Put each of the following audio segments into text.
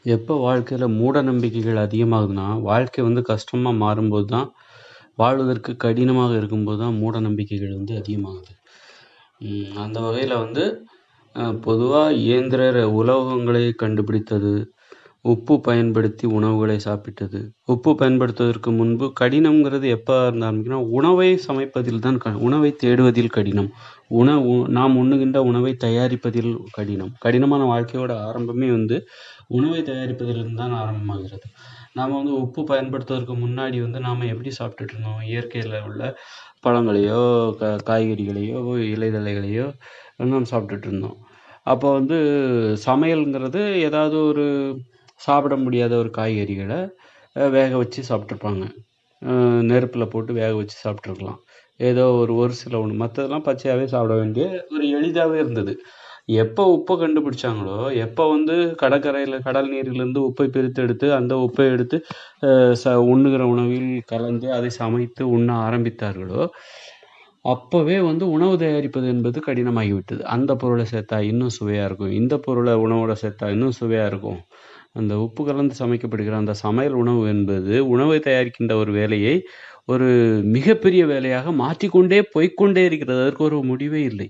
எப்போ வாழ்க்கையில மூட நம்பிக்கைகள் அதிகமாகுதுன்னா, வாழ்க்கை கஷ்டமா மாறும்போது தான், வாழ்வதற்கு கடினமாக இருக்கும்போது தான் மூட நம்பிக்கைகள் அதிகமாகுது. அந்த வகையில பொதுவா இயந்திர உலோகங்களை கண்டுபிடித்தது, உப்பு பயன்படுத்தி உணவுகளை சாப்பிட்டது. உப்பு பயன்படுத்துவதற்கு முன்பு கடினம்ங்கிறது எப்ப இருந்து ஆரம்பிக்கும்னா, உணவை சமைப்பதில் தான் உணவை தேடுவதில் கடினம். நாம் உண்ணுகின்ற உணவை தயாரிப்பதில் கடினம். கடினமான வாழ்க்கையோட ஆரம்பமே உணவை தயாரிப்பதிலிருந்து தான் ஆரம்பமாகிறது. நாம உப்பு பயன்படுத்துவதற்கு முன்னாடி நாம எப்படி சாப்பிட்டுட்டு இருந்தோம்? இயற்கையில உள்ள பழங்களையோ, காய்கறிகளையோ, இலைதழைகளையோ நாம் சாப்பிட்டுட்டு இருந்தோம். அப்போ சமையல்ங்கிறது ஏதாவது ஒரு சாப்பிட முடியாத ஒரு காய்கறிகளை வேக வச்சு சாப்பிட்ருப்பாங்க. நெருப்பில் போட்டு வேக வச்சு சாப்பிட்ருக்கலாம். ஏதோ ஒரு சில ஒன்று மற்றதெல்லாம் பச்சையாகவே சாப்பிட வேண்டிய ஒரு எளிதாகவே இருந்தது. எப்போ உப்பை கண்டுபிடிச்சாங்களோ, எப்போ கடற்கரையில் கடல் நீரிலிருந்து உப்பை பிரித்தெடுத்து அந்த உப்பை எடுத்து உண்ணுகிற உணவில் கலந்து அதை சமைத்து உண்ண ஆரம்பித்தார்களோ, அப்போவே உணவு தயாரிப்பது என்பது கடினமாகிவிட்டது. அந்த பொருளை சேர்த்தா இன்னும் சுவையாக இருக்கும், இந்த பொருளை உணவோட சேர்த்தா இன்னும் சுவையாக இருக்கும். அந்த உப்பு கலந்து சமைக்கப்படுகிற அந்த சமையல் உணவு என்பது உணவை தயாரிக்கின்ற ஒரு வேலையை ஒரு மிகப்பெரிய வேலையாக மாற்றிக்கொண்டே போய்க்கொண்டே இருக்கிறது. அதற்கு ஒரு முடிவே இல்லை.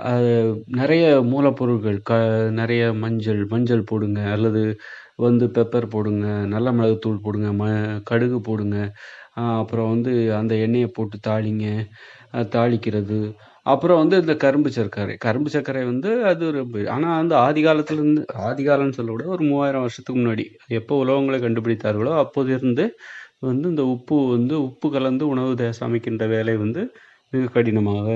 அது நிறைய மூலப்பொருட்கள் நிறைய மஞ்சள் போடுங்க, அல்லது பெப்பர் போடுங்க, நல்ல மிளகுத்தூள் போடுங்க, கடுகு போடுங்க, அப்புறம் அந்த எண்ணெயை போட்டு தாளிங்க, தாளிக்கிறது. அப்புறம் இந்த கரும்பு சர்க்கரை அது ரொம்ப, ஆனால் ஆதி காலம்னு சொல்லக்கூடாது, ஒரு 3000 வருஷத்துக்கு முன்னாடி எப்போ உலோகங்களை கண்டுபிடித்தார்களோ அப்போதிருந்து இந்த உப்பு கலந்து உணவு சமைக்கின்ற வேலை மிக கடினமாக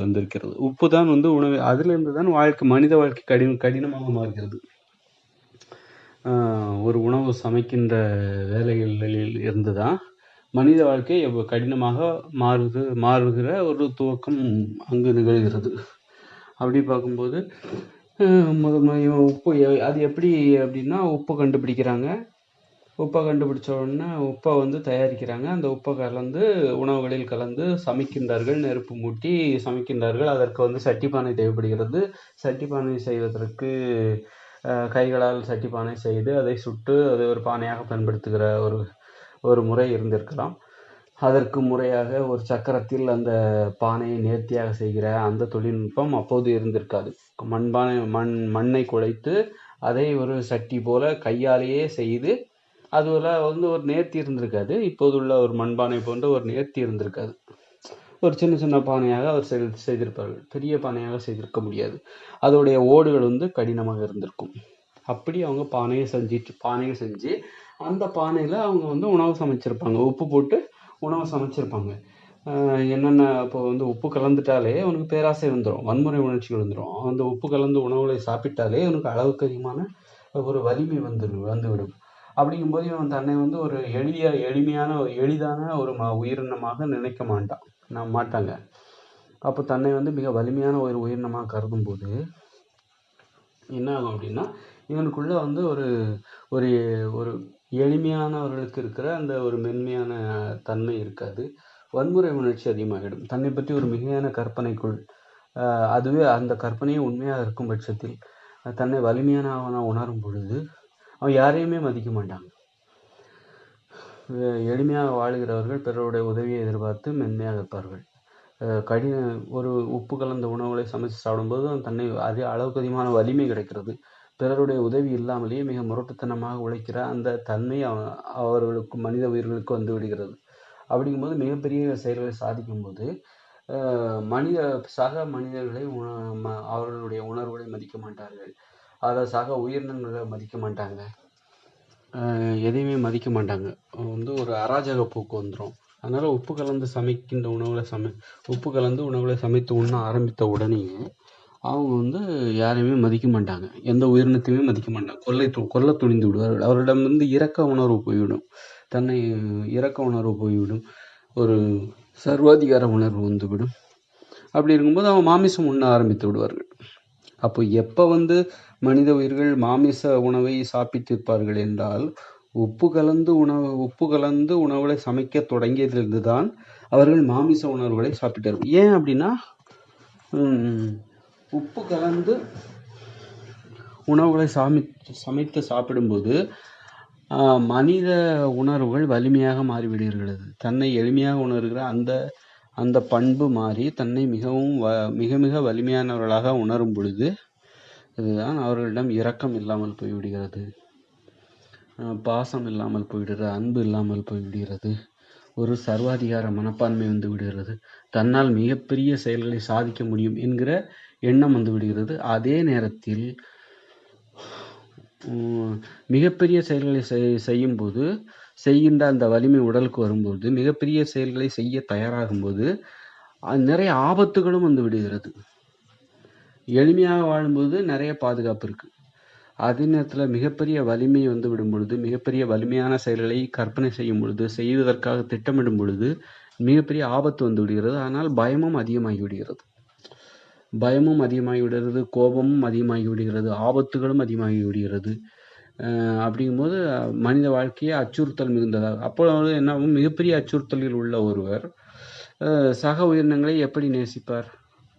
வந்திருக்கிறது. உப்பு தான் உணவு, அதிலிருந்து தான் மனித வாழ்க்கை கடினமாக மாறுகிறது. ஒரு உணவு சமைக்கின்ற வேலைகளில் இருந்து தான் மனித வாழ்க்கை கடினமாக மாறுகிற ஒரு துவக்கம் அங்கு நிகழ்கிறது. அப்படி பார்க்கும்போது உப்பு அது எப்படி அப்படின்னா, உப்பு கண்டுபிடிக்கிறாங்க. உப்பை கண்டுபிடிச்ச உடனே உப்பை தயாரிக்கிறாங்க. அந்த உப்பை கலந்து உணவுகளில் கலந்து சமைக்கின்றார்கள், நெருப்பு மூட்டி சமைக்கின்றார்கள். அதற்கு சட்டிப்பானை தேவைப்படுகிறது. சட்டிப்பானை செய்வதற்கு கைகளால் சட்டிப்பானை செய்து அதை சுட்டு அதை ஒரு பானையாக பயன்படுத்துகிற ஒரு முறை இருந்திருக்கலாம். அதற்கு முறையாக ஒரு சக்கரத்தில் அந்த பானையை நேர்த்தியாக செய்கிற அந்த தொழில்நுட்பம் அப்போது இருந்திருக்காது. மண்ணை குழைத்து அதை ஒரு சட்டி போல கையாலேயே செய்து அதுல ஒரு நேர்த்தி இருந்திருக்காது. இப்போதுள்ள ஒரு மண்பானை போன்ற ஒரு நேர்த்தி இருந்திருக்காது. ஒரு சின்ன சின்ன பானையாக அவர் செய்திருப்பார்கள். பெரிய பானையாக செய்திருக்க முடியாது. அதோடைய ஓடுகள் கடினமாக இருந்திருக்கும். அப்படி அவங்க பானையை செஞ்சு அந்த பானையில அவங்க உணவு சமைச்சிருப்பாங்க. உப்பு போட்டு உணவு சமைச்சிருப்பாங்க. என்னென்ன இப்போ உப்பு கலந்துட்டாலே அவனுக்கு பேராசை வந்துடும், வன்முறை உணர்ச்சிகள் வந்துடும். அந்த உப்பு கலந்து உணவுகளை சாப்பிட்டாலே அவனுக்கு அளவுக்கு அதிகமான ஒரு வலிமை வந்துவிடும். அப்படிங்கும்போது இவன் தன்னை ஒரு எளிமையான எளிதான ஒரு உயிரினமாக நினைக்க மாட்டாங்க. அப்போ தன்னை மிக வலிமையான ஒரு உயிரினமாக கருதும் போது என்ன ஆகும் அப்படின்னா, இவனுக்குள்ள ஒரு ஒரு ஒரு எளிமையானவர்களுக்கு இருக்கிற அந்த ஒரு மென்மையான தன்மை இருக்காது. வன்முறை உணர்ச்சி அதிகமாகிடும். தன்னை பற்றி ஒரு மிகையான கற்பனைக்குள், அதுவே அந்த கற்பனையே உண்மையாக இருக்கும் பட்சத்தில் தன்னை வலிமையானவனாக உணரும் பொழுது அவன் யாரையுமே மதிக்க மாட்டாங்க. எளிமையாக வாழ்கிறவர்கள் பிறருடைய உதவியை எதிர்பார்த்து மென்மையாக இருப்பார்கள். ஒரு உப்பு கலந்த உணவுகளை சமைத்து சாப்பிடும்போது தன்னை அளவுக்கு அதிகமான வலிமை கிடைக்கிறது. பிறருடைய உதவி இல்லாமலேயே மிக முரட்டுத்தனமாக உழைக்கிற அந்த தன்மை அவர்களுக்கு, மனித உயிர்களுக்கு வந்து விடுகிறது. அப்படிங்கும்போது மிகப்பெரிய செயல்களை சாதிக்கும்போது சக மனிதர்களை அவர்களுடைய உணர்வுகளை மதிக்க மாட்டார்கள். அதை சக உயிரினங்களை மதிக்க மாட்டாங்க. எதையுமே மதிக்க மாட்டாங்க. ஒரு அராஜக போக்கு வந்துடும். அதனால உப்பு கலந்து சமைக்கின்ற உப்பு கலந்து உணவுகளை சமைத்து உண்ண ஆரம்பித்த உடனேயே அவங்க யாரையுமே மதிக்க மாட்டாங்க. எந்த உயிரினத்தையுமே மதிக்க மாட்டாங்க. கொல்ல துணிந்து விடுவார்கள். அவரிடம் இரக்க உணர்வு போய்விடும். இரக்க உணர்வு போய்விடும். ஒரு சர்வாதிகார உணர்வு வந்துவிடும். அப்படி இருக்கும்போது அவன் மாமிசம் உண்ண ஆரம்பித்து விடுவார்கள். அப்போ எப்போ மனித உயிர்கள் மாமிச உணவை சாப்பிட்டிருப்பார்கள் என்றால், உப்பு கலந்து உணவுகளை சமைக்க தொடங்கியதிலிருந்து தான் அவர்கள் மாமிச உணவுகளை சாப்பிட்டார்கள். ஏன் அப்படின்னா, உப்பு கலந்து உணவுகளை சமைத்து சாப்பிடும்போது மனித உணர்வுகள் வலிமையாக மாறிவிடுகிறது. தன்னை எளிமையாக உணர்கிற அந்த பண்பு மாறி தன்னை மிகவும் மிக மிக வலிமையானவர்களாக உணரும் பொழுது இதுதான் அவர்களிடம் இரக்கம் இல்லாமல் போய்விடுகிறது, பாசம் இல்லாமல் போய்விடுகிறது, அன்பு இல்லாமல் போய்விடுகிறது, ஒரு சர்வாதிகார மனப்பான்மை வந்து விடுகிறது, தன்னால் மிகப்பெரிய செயல்களை சாதிக்க முடியும் என்கிற எண்ணம் வந்து விடுகிறது. அதே நேரத்தில் மிகப்பெரிய செயல்களை செய்யும்போது செய்கின்ற அந்த வலிமை உடலுக்கு வரும்போது மிகப்பெரிய செயல்களை செய்ய தயாராகும்போது நிறைய ஆபத்துகளும் வந்து விடுகிறது. எளிமையாக வாழும்போது நிறைய பாதுகாப்பு இருக்கு. அதே நேரத்தில் மிகப்பெரிய வலிமை வந்து விடும் பொழுது, மிகப்பெரிய வலிமையான செயல்களை கற்பனை செய்யும் பொழுது, செய்வதற்காக திட்டமிடும் பொழுது மிகப்பெரிய ஆபத்து வந்து விடுகிறது. ஆனால் பயமும் அதிகமாகி விடுகிறது, கோபமும் அதிகமாகி விடுகிறது, ஆபத்துகளும் அதிகமாகி விடுகிறது. அப்படிங்கும்போது மனித வாழ்க்கையை அச்சுறுத்தல் மிகுந்ததாக. அப்பொழுது என்ன ஆகும், மிகப்பெரிய அச்சுறுத்தலில் உள்ள ஒருவர் சக உயிரினங்களை எப்படி நேசிப்பார்?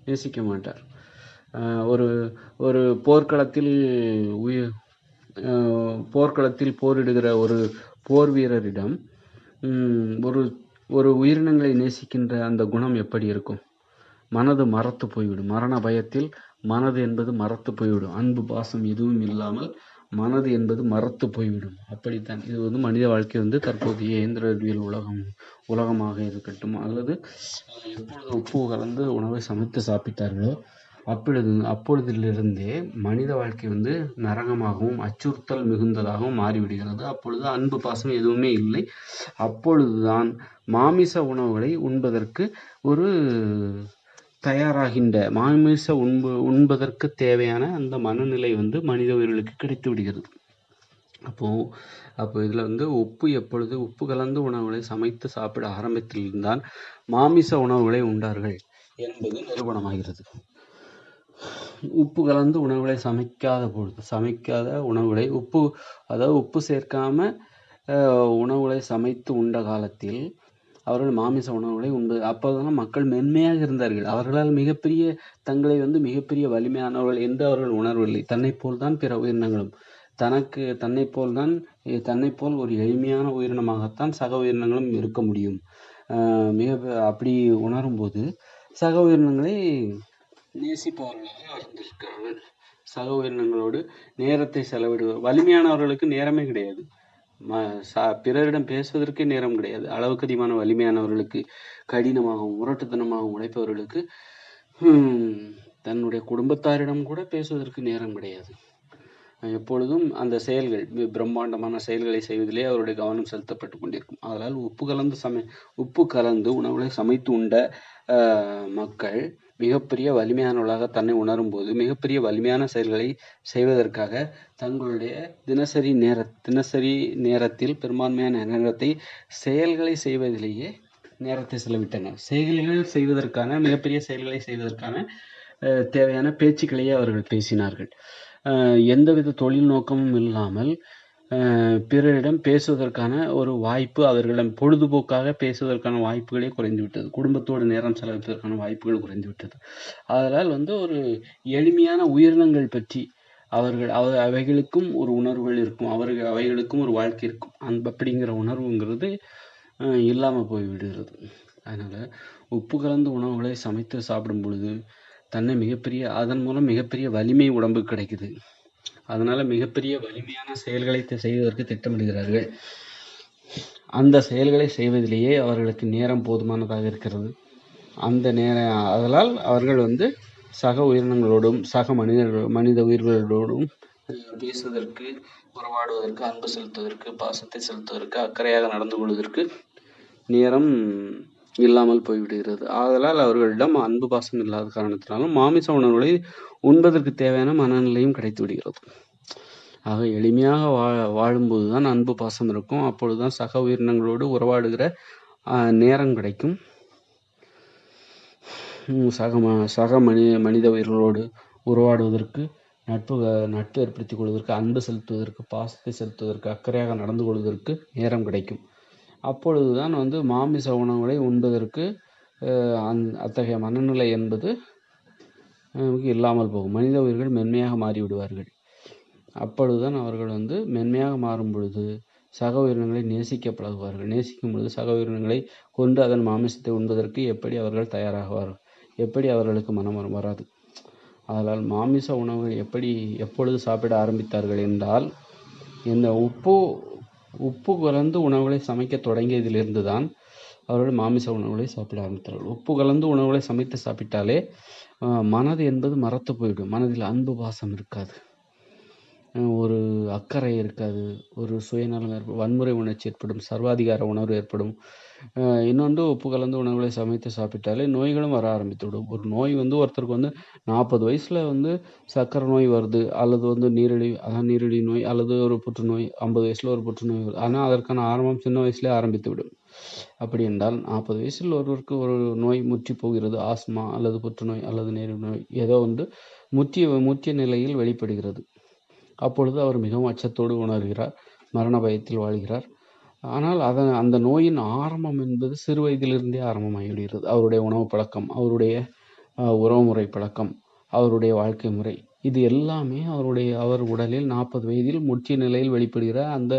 நேசிக்க மாட்டார். ஒரு போர்க்களத்தில் போரிடுகிற ஒரு போர் வீரரிடம் ஒரு உயிரினங்களை நேசிக்கின்ற அந்த குணம் எப்படி இருக்கும்? மனது மறத்து போய்விடும். மரண பயத்தில் மனது என்பது மறத்து போய்விடும். அன்பு பாசம் எதுவும் இல்லாமல் மனது என்பது மறத்து போய்விடும். அப்படித்தான் இது வந்து மனித வாழ்க்கை வந்து தற்போதைய இயந்திர அறிவியல் உலகமாக இருக்கட்டும், அல்லது எப்பொழுது உப்பு கலந்து உணவை சமைத்து சாப்பிட்டார்களோ அப்பொழுதிலிருந்தே மனித வாழ்க்கை வந்து நரகமாகவும் அச்சுறுத்தல் மிகுந்ததாகவும் மாறிவிடுகிறது. அப்பொழுது அன்பு பாசம் எதுவுமே இல்லை. அப்பொழுதுதான் மாமிச உணவுகளை உண்பதற்கு ஒரு தயாராகின்ற உண்பதற்கு தேவையான அந்த மனநிலை வந்து மனித உயிர்களுக்கு கிடைத்து விடுகிறது. அப்போ இதுல வந்து உப்பு கலந்து உணவுகளை சமைத்து சாப்பிட ஆரம்பத்தில்தான் மாமிச உணவுகளை உண்டார்கள் என்பது நிரூபணமாகிறது. உப்பு கலந்து உணவுகளை சமைக்காத உணவுகளை உப்பு சேர்க்காம உணவுகளை சமைத்து உண்ட காலத்தில் அவர்கள் மாமிச உணவுகளை உண்பது. அப்போதான் மக்கள் மென்மையாக இருந்தார்கள். அவர்களால் தங்களை வந்து மிகப்பெரிய வலிமையானவர்கள் என்று அவர்கள் உணர்வில்லை. தன்னை போல்தான் பிற உயிரினங்களும் தன்னை போல் ஒரு எளிமையான உயிரினமாகத்தான் சக உயிரினங்களும் இருக்க முடியும். அப்படி உணரும் போது சக உயிரினங்களை நேசிப்பவர்களாக இருந்திருக்கிறார்கள். சக உயிரினங்களோடு நேரத்தை செலவிடுவர். வலிமையானவர்களுக்கு நேரமே கிடையாது, பிறரிடம் பேசுவதற்கே நேரம் கிடையாது. அளவுக்கு அதிகமான வலிமையானவர்களுக்கு, கடினமாகவும் முரட்டுத்தனமாகவும் உழைப்பவர்களுக்கு தன்னுடைய குடும்பத்தாரிடம் கூட பேசுவதற்கு நேரம் கிடையாது. எப்பொழுதும் அந்த செயல்கள், பிரம்மாண்டமான செயல்களை செய்வதிலே அவருடைய கவனம் செலுத்தப்பட்டு கொண்டிருக்கும். அதனால் உப்பு கலந்து உணவுகளை சமைத்து உண்ட மக்கள் மிகப்பெரிய வலிமையானவர்களாக தன்னை உணரும் போது மிகப்பெரிய வலிமையான செயல்களை செய்வதற்காக தங்களுடைய தினசரி நேரத்தில் பெரும்பான்மையான நேரத்தை செயல்களை செய்வதிலேயே நேரத்தை செலவிட்டனர். மிகப்பெரிய செயல்களை செய்வதற்கான தேவையான பேச்சுக்களையே அவர்கள் பேசினார்கள். எந்தவித தொழில் நோக்கமும் இல்லாமல் பிறரிடம் பேசுவதற்கான ஒரு வாய்ப்பு, அவர்களிடம் பொழுதுபோக்காக பேசுவதற்கான வாய்ப்புகளே குறைந்துவிட்டது. குடும்பத்தோடு நேரம் செலவிப்பதற்கான வாய்ப்புகள் குறைந்துவிட்டது. அதனால் வந்து ஒரு எளிமையான உயிரினங்கள் பற்றி அவைகளுக்கும் ஒரு உணர்வுகள் இருக்கும், அவைகளுக்கும் ஒரு வாழ்க்கை இருக்கும். அப்படிங்கிற உணர்வுங்கிறது இல்லாமல் போய்விடுகிறது. அதனால உப்பு கலந்து உணவுகளை சமைத்து சாப்பிடும் பொழுது அதன் மூலம் மிகப்பெரிய வலிமை உடம்பு கிடைக்குது. அதனால மிகப்பெரிய வலிமையான செயல்களை செய்வதற்கு திட்டமிடுகிறார்கள். அந்த செயல்களை செய்வதிலேயே அவர்களுக்கு நேரம் போதுமானதாக இருக்கிறது. அதனால் அவர்கள் வந்து சக உயிரினங்களோடும் சக மனித உயிர்களோடும் பேசுவதற்கு, உறவாடுவதற்கு, அன்பு செலுத்துவதற்கு, பாசத்தை செலுத்துவதற்கு, அக்கறையாக நடந்து கொள்வதற்கு நேரம் இல்லாமல் போய்விடுகிறது. ஆதலால் அவர்களிடம் அன்பு பாசம் இல்லாத காரணத்தினாலும் மாமிச உணவுகளை உண்பதற்கு தேவையான மனநிலையும் கிடைத்து விடுகிறது. ஆக எளிமையாக வாழும்போதுதான் அன்பு பாசம் இருக்கும். அப்பொழுதுதான் சக உயிரினங்களோடு உறவாடுகிற நேரம் கிடைக்கும். சக மனித உயிர்களோடு உறவாடுவதற்கு, நட்பு ஏற்படுத்திக் கொள்வதற்கு, அன்பு செலுத்துவதற்கு, பாசத்தை செலுத்துவதற்கு, அக்கறையாக நடந்து கொள்வதற்கு நேரம் கிடைக்கும். அப்பொழுதுதான் வந்து மாமிச உணவுகளை உண்பதற்கு அத்தகைய மனநிலை என்பது இல்லாமல் போகும். மனித உயிர்கள் மென்மையாக மாறிவிடுவார்கள். அப்பொழுதுதான் அவர்கள் மென்மையாக மாறும் பொழுது சக உயிரினங்களை நேசிக்க பழகுவார்கள். நேசிக்கும் பொழுது சக உயிரினங்களை கொண்டு அதன் மாமிசத்தை உண்பதற்கு எப்படி அவர்கள் தயாராகுவார்கள்? எப்படி அவர்களுக்கு மனம் வராது? அதனால் மாமிச உணவுகள் எப்பொழுது சாப்பிட ஆரம்பித்தார்கள் என்றால், இந்த உப்பு கலந்து உணவுகளை சமைக்க தொடங்கியதிலிருந்து தான் அவர்கள் மாமிச உணவுகளை சாப்பிட ஆரம்பித்தார்கள். உப்பு கலந்து உணவுகளை சமைத்து சாப்பிட்டாலே மனது என்பது மறத்து போய்விடும். மனதில் அன்பு பாசம் இருக்காது, ஒரு அக்கறை இருக்காது, ஒரு சுயநலம் ஏற்படும், வன்முறை உணர்ச்சி ஏற்படும், சர்வாதிகார உணர்வு ஏற்படும். இன்னொன்று, உப்பு கலந்து உணவுகளை சமைத்து சாப்பிட்டாலே நோய்களும் வர ஆரம்பித்துவிடும். ஒரு நோய் ஒருத்தருக்கு 40 வயசில் சர்க்கரை நோய் வருது, அல்லது நீரிழிவு நோய், அல்லது ஒரு புற்றுநோய், 50 வயசில் ஒரு புற்றுநோய் வருது. ஆனால் அதற்கான ஆரம்பம் சின்ன வயசுலேயே ஆரம்பித்து விடும். அப்படி என்றால் 40 வயசில் ஒருவருக்கு ஒரு நோய் முற்றி போகிறது, ஆஸ்மா அல்லது புற்றுநோய் அல்லது நீரிழிவு நோய், ஏதோ முற்றிய நிலையில் வெளிப்படுகிறது. அப்பொழுது அவர் மிகவும் அச்சத்தோடு உணர்கிறார், மரண பயத்தில் வாழ்கிறார். ஆனால் அந்த நோயின் ஆரம்பம் என்பது சிறு வயதிலிருந்தே ஆரம்பமாகிவிடுகிறது. அவருடைய உணவு பழக்கம், அவருடைய உறவுமுறை பழக்கம், அவருடைய வாழ்க்கை முறை, இது எல்லாமே அவர் உடலில் 40 வயதில் முற்றிய நிலையில் வெளிப்படுகிற அந்த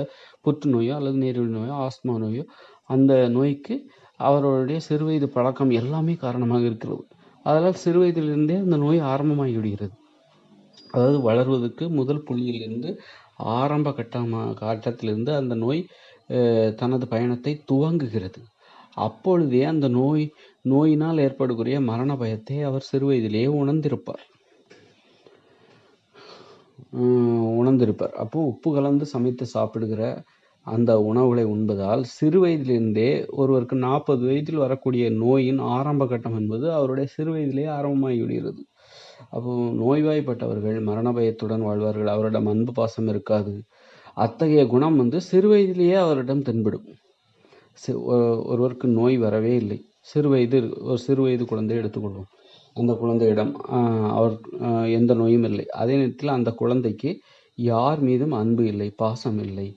புற்றுநோயோ அல்லது நீரிழிவு நோயோ ஆஸ்மா நோயோ, அந்த நோய்க்கு அவருடைய சிறுவயது பழக்கம் எல்லாமே காரணமாக இருக்கிறது. அதனால் சிறு வயதிலிருந்தே அந்த நோய் ஆரம்பமாகி விடுகிறது. அதாவது வளர்வதற்கு முதல் புள்ளியிலிருந்து ஆரம்ப கட்டத்திலிருந்து அந்த நோய் தனது பயணத்தை துவங்குகிறது. அப்பொழுதே அந்த நோயினால் ஏற்படக்கூடிய மரண பயத்தை அவர் சிறு வயதிலேயே உணர்ந்திருப்பார். அப்போ உப்பு கலந்து சமைத்து சாப்பிடுகிற அந்த உணவுகளை உண்பதால் சிறு வயதிலிருந்தே ஒருவருக்கு 40 வயதில் வரக்கூடிய நோயின் ஆரம்ப கட்டம் என்பது அவருடைய சிறு வயதிலேயே ஆரம்பமாகி விடுகிறது. அப்போ நோய்வாய்ப்பட்டவர்கள் மரண பயத்துடன் வாழ்வார்கள். அவரிடம் அன்பு பாசம் இருக்காது. அத்தகைய குணம் சிறு வயதிலேயே அவரிடம் தென்படும். ஒருவருக்கு நோய் வரவே இல்லை, ஒரு சிறு வயது குழந்தை எடுத்துக்கொள்வோம். அந்த குழந்தையிடம் அவர் எந்த நோயும் இல்லை. அதே நேரத்தில் அந்த குழந்தைக்கு யார் மீதும் அன்பு இல்லை, பாசம் இல்லை,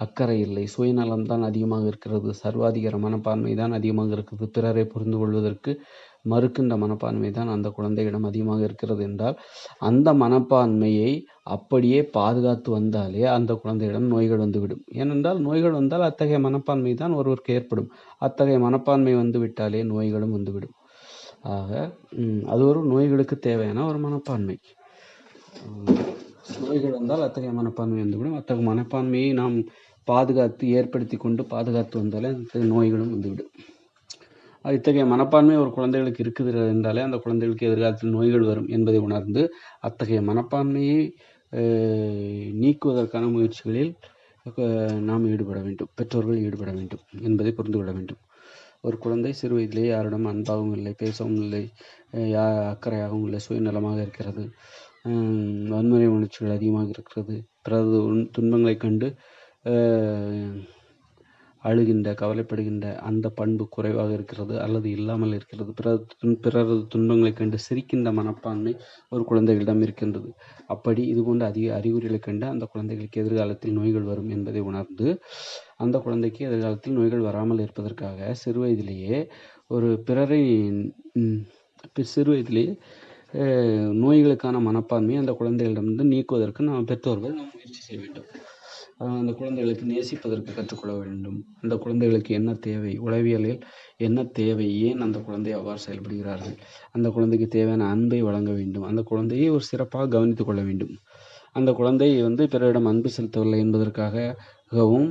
அக்கறை இல்லை, சுயநலம்தான் அதிகமாக இருக்கிறது, சர்வாதிகார மனப்பான்மை தான் அதிகமாக இருக்கிறது, பிறரை புரிந்து கொள்வதற்கு மறுக்கின்ற மனப்பான்மை தான் அந்த குழந்தையிடம் அதிகமாக இருக்கிறது என்றால், அந்த மனப்பான்மையை அப்படியே பாதுகாத்து வந்தாலே அந்த குழந்தையிடம் நோய்கள் வந்துவிடும். ஏனென்றால் நோய்கள் வந்தால் அத்தகைய மனப்பான்மை தான் ஒருவருக்கு ஏற்படும். அத்தகைய மனப்பான்மை வந்துவிட்டாலே நோய்களும் வந்துவிடும். ஆக அது ஒரு நோய்களுக்கு தேவையான ஒரு மனப்பான்மை. நோய்கள் வந்தால் அத்தகைய மனப்பான்மை வந்துவிடும். அத்தகைய மனப்பான்மையை நாம் ஏற்படுத்தி கொண்டு பாதுகாத்து வந்தாலே நோய்களும் வந்துவிடும். இத்தகைய மனப்பான்மை ஒரு குழந்தைகளுக்கு இருக்குது என்றாலே அந்த குழந்தைகளுக்கு எதிர்காலத்தில் நோய்கள் வரும் என்பதை உணர்ந்து அத்தகைய மனப்பான்மையை நீக்குவதற்கான முயற்சிகளில் நாம் ஈடுபட வேண்டும், பெற்றோர்கள் ஈடுபட வேண்டும் என்பதை புரிந்து கொள்ள வேண்டும். ஒரு குழந்தை சிறு வயதிலேயே யாரிடம் அன்பாகவும் இல்லை, பேசவும் இல்லை, அக்கறையாகவும் இல்லை, சுயநலமாக இருக்கிறது, வன்முறை உணர்ச்சிகள் அதிகமாக இருக்கிறது, பிறகு துன்பங்களை கண்டு அழுகின்ற, கவலைப்படுகின்ற அந்த பண்பு குறைவாக இருக்கிறது அல்லது இல்லாமல் இருக்கிறது, பிறரது துன்பங்களை கண்டு சிரிக்கின்ற மனப்பான்மை ஒரு குழந்தைகளிடம் இருக்கின்றது. அப்படி இது போன்ற அதிக அறிகுறிகளை கண்டு அந்த குழந்தைகளுக்கு எதிர்காலத்தில் நோய்கள் வரும் என்பதை உணர்ந்து அந்த குழந்தைக்கு எதிர்காலத்தில் நோய்கள் வராமல் இருப்பதற்காக சிறு வயதிலேயே நோய்களுக்கான மனப்பான்மையை அந்த குழந்தைகளிடமிருந்து நீக்குவதற்கு நாம் பெற்றோர்கள் முயற்சி செய்ய வேண்டும். அந்த குழந்தைகளுக்கு நேசிப்பதற்கு கற்றுக்கொள்ள வேண்டும். அந்த குழந்தைகளுக்கு என்ன தேவை, உளவியலில் என்ன தேவை, ஏன் அந்த குழந்தை அவ்வாறு செயல்படுகிறார்கள், அந்த குழந்தைக்கு தேவையான அன்பை வழங்க வேண்டும். அந்த குழந்தையை ஒரு சிறப்பாக கவனித்துக் கொள்ள வேண்டும். அந்த குழந்தை பிறரிடம் அன்பு செலுத்தவில்லை என்பதற்காகவும்,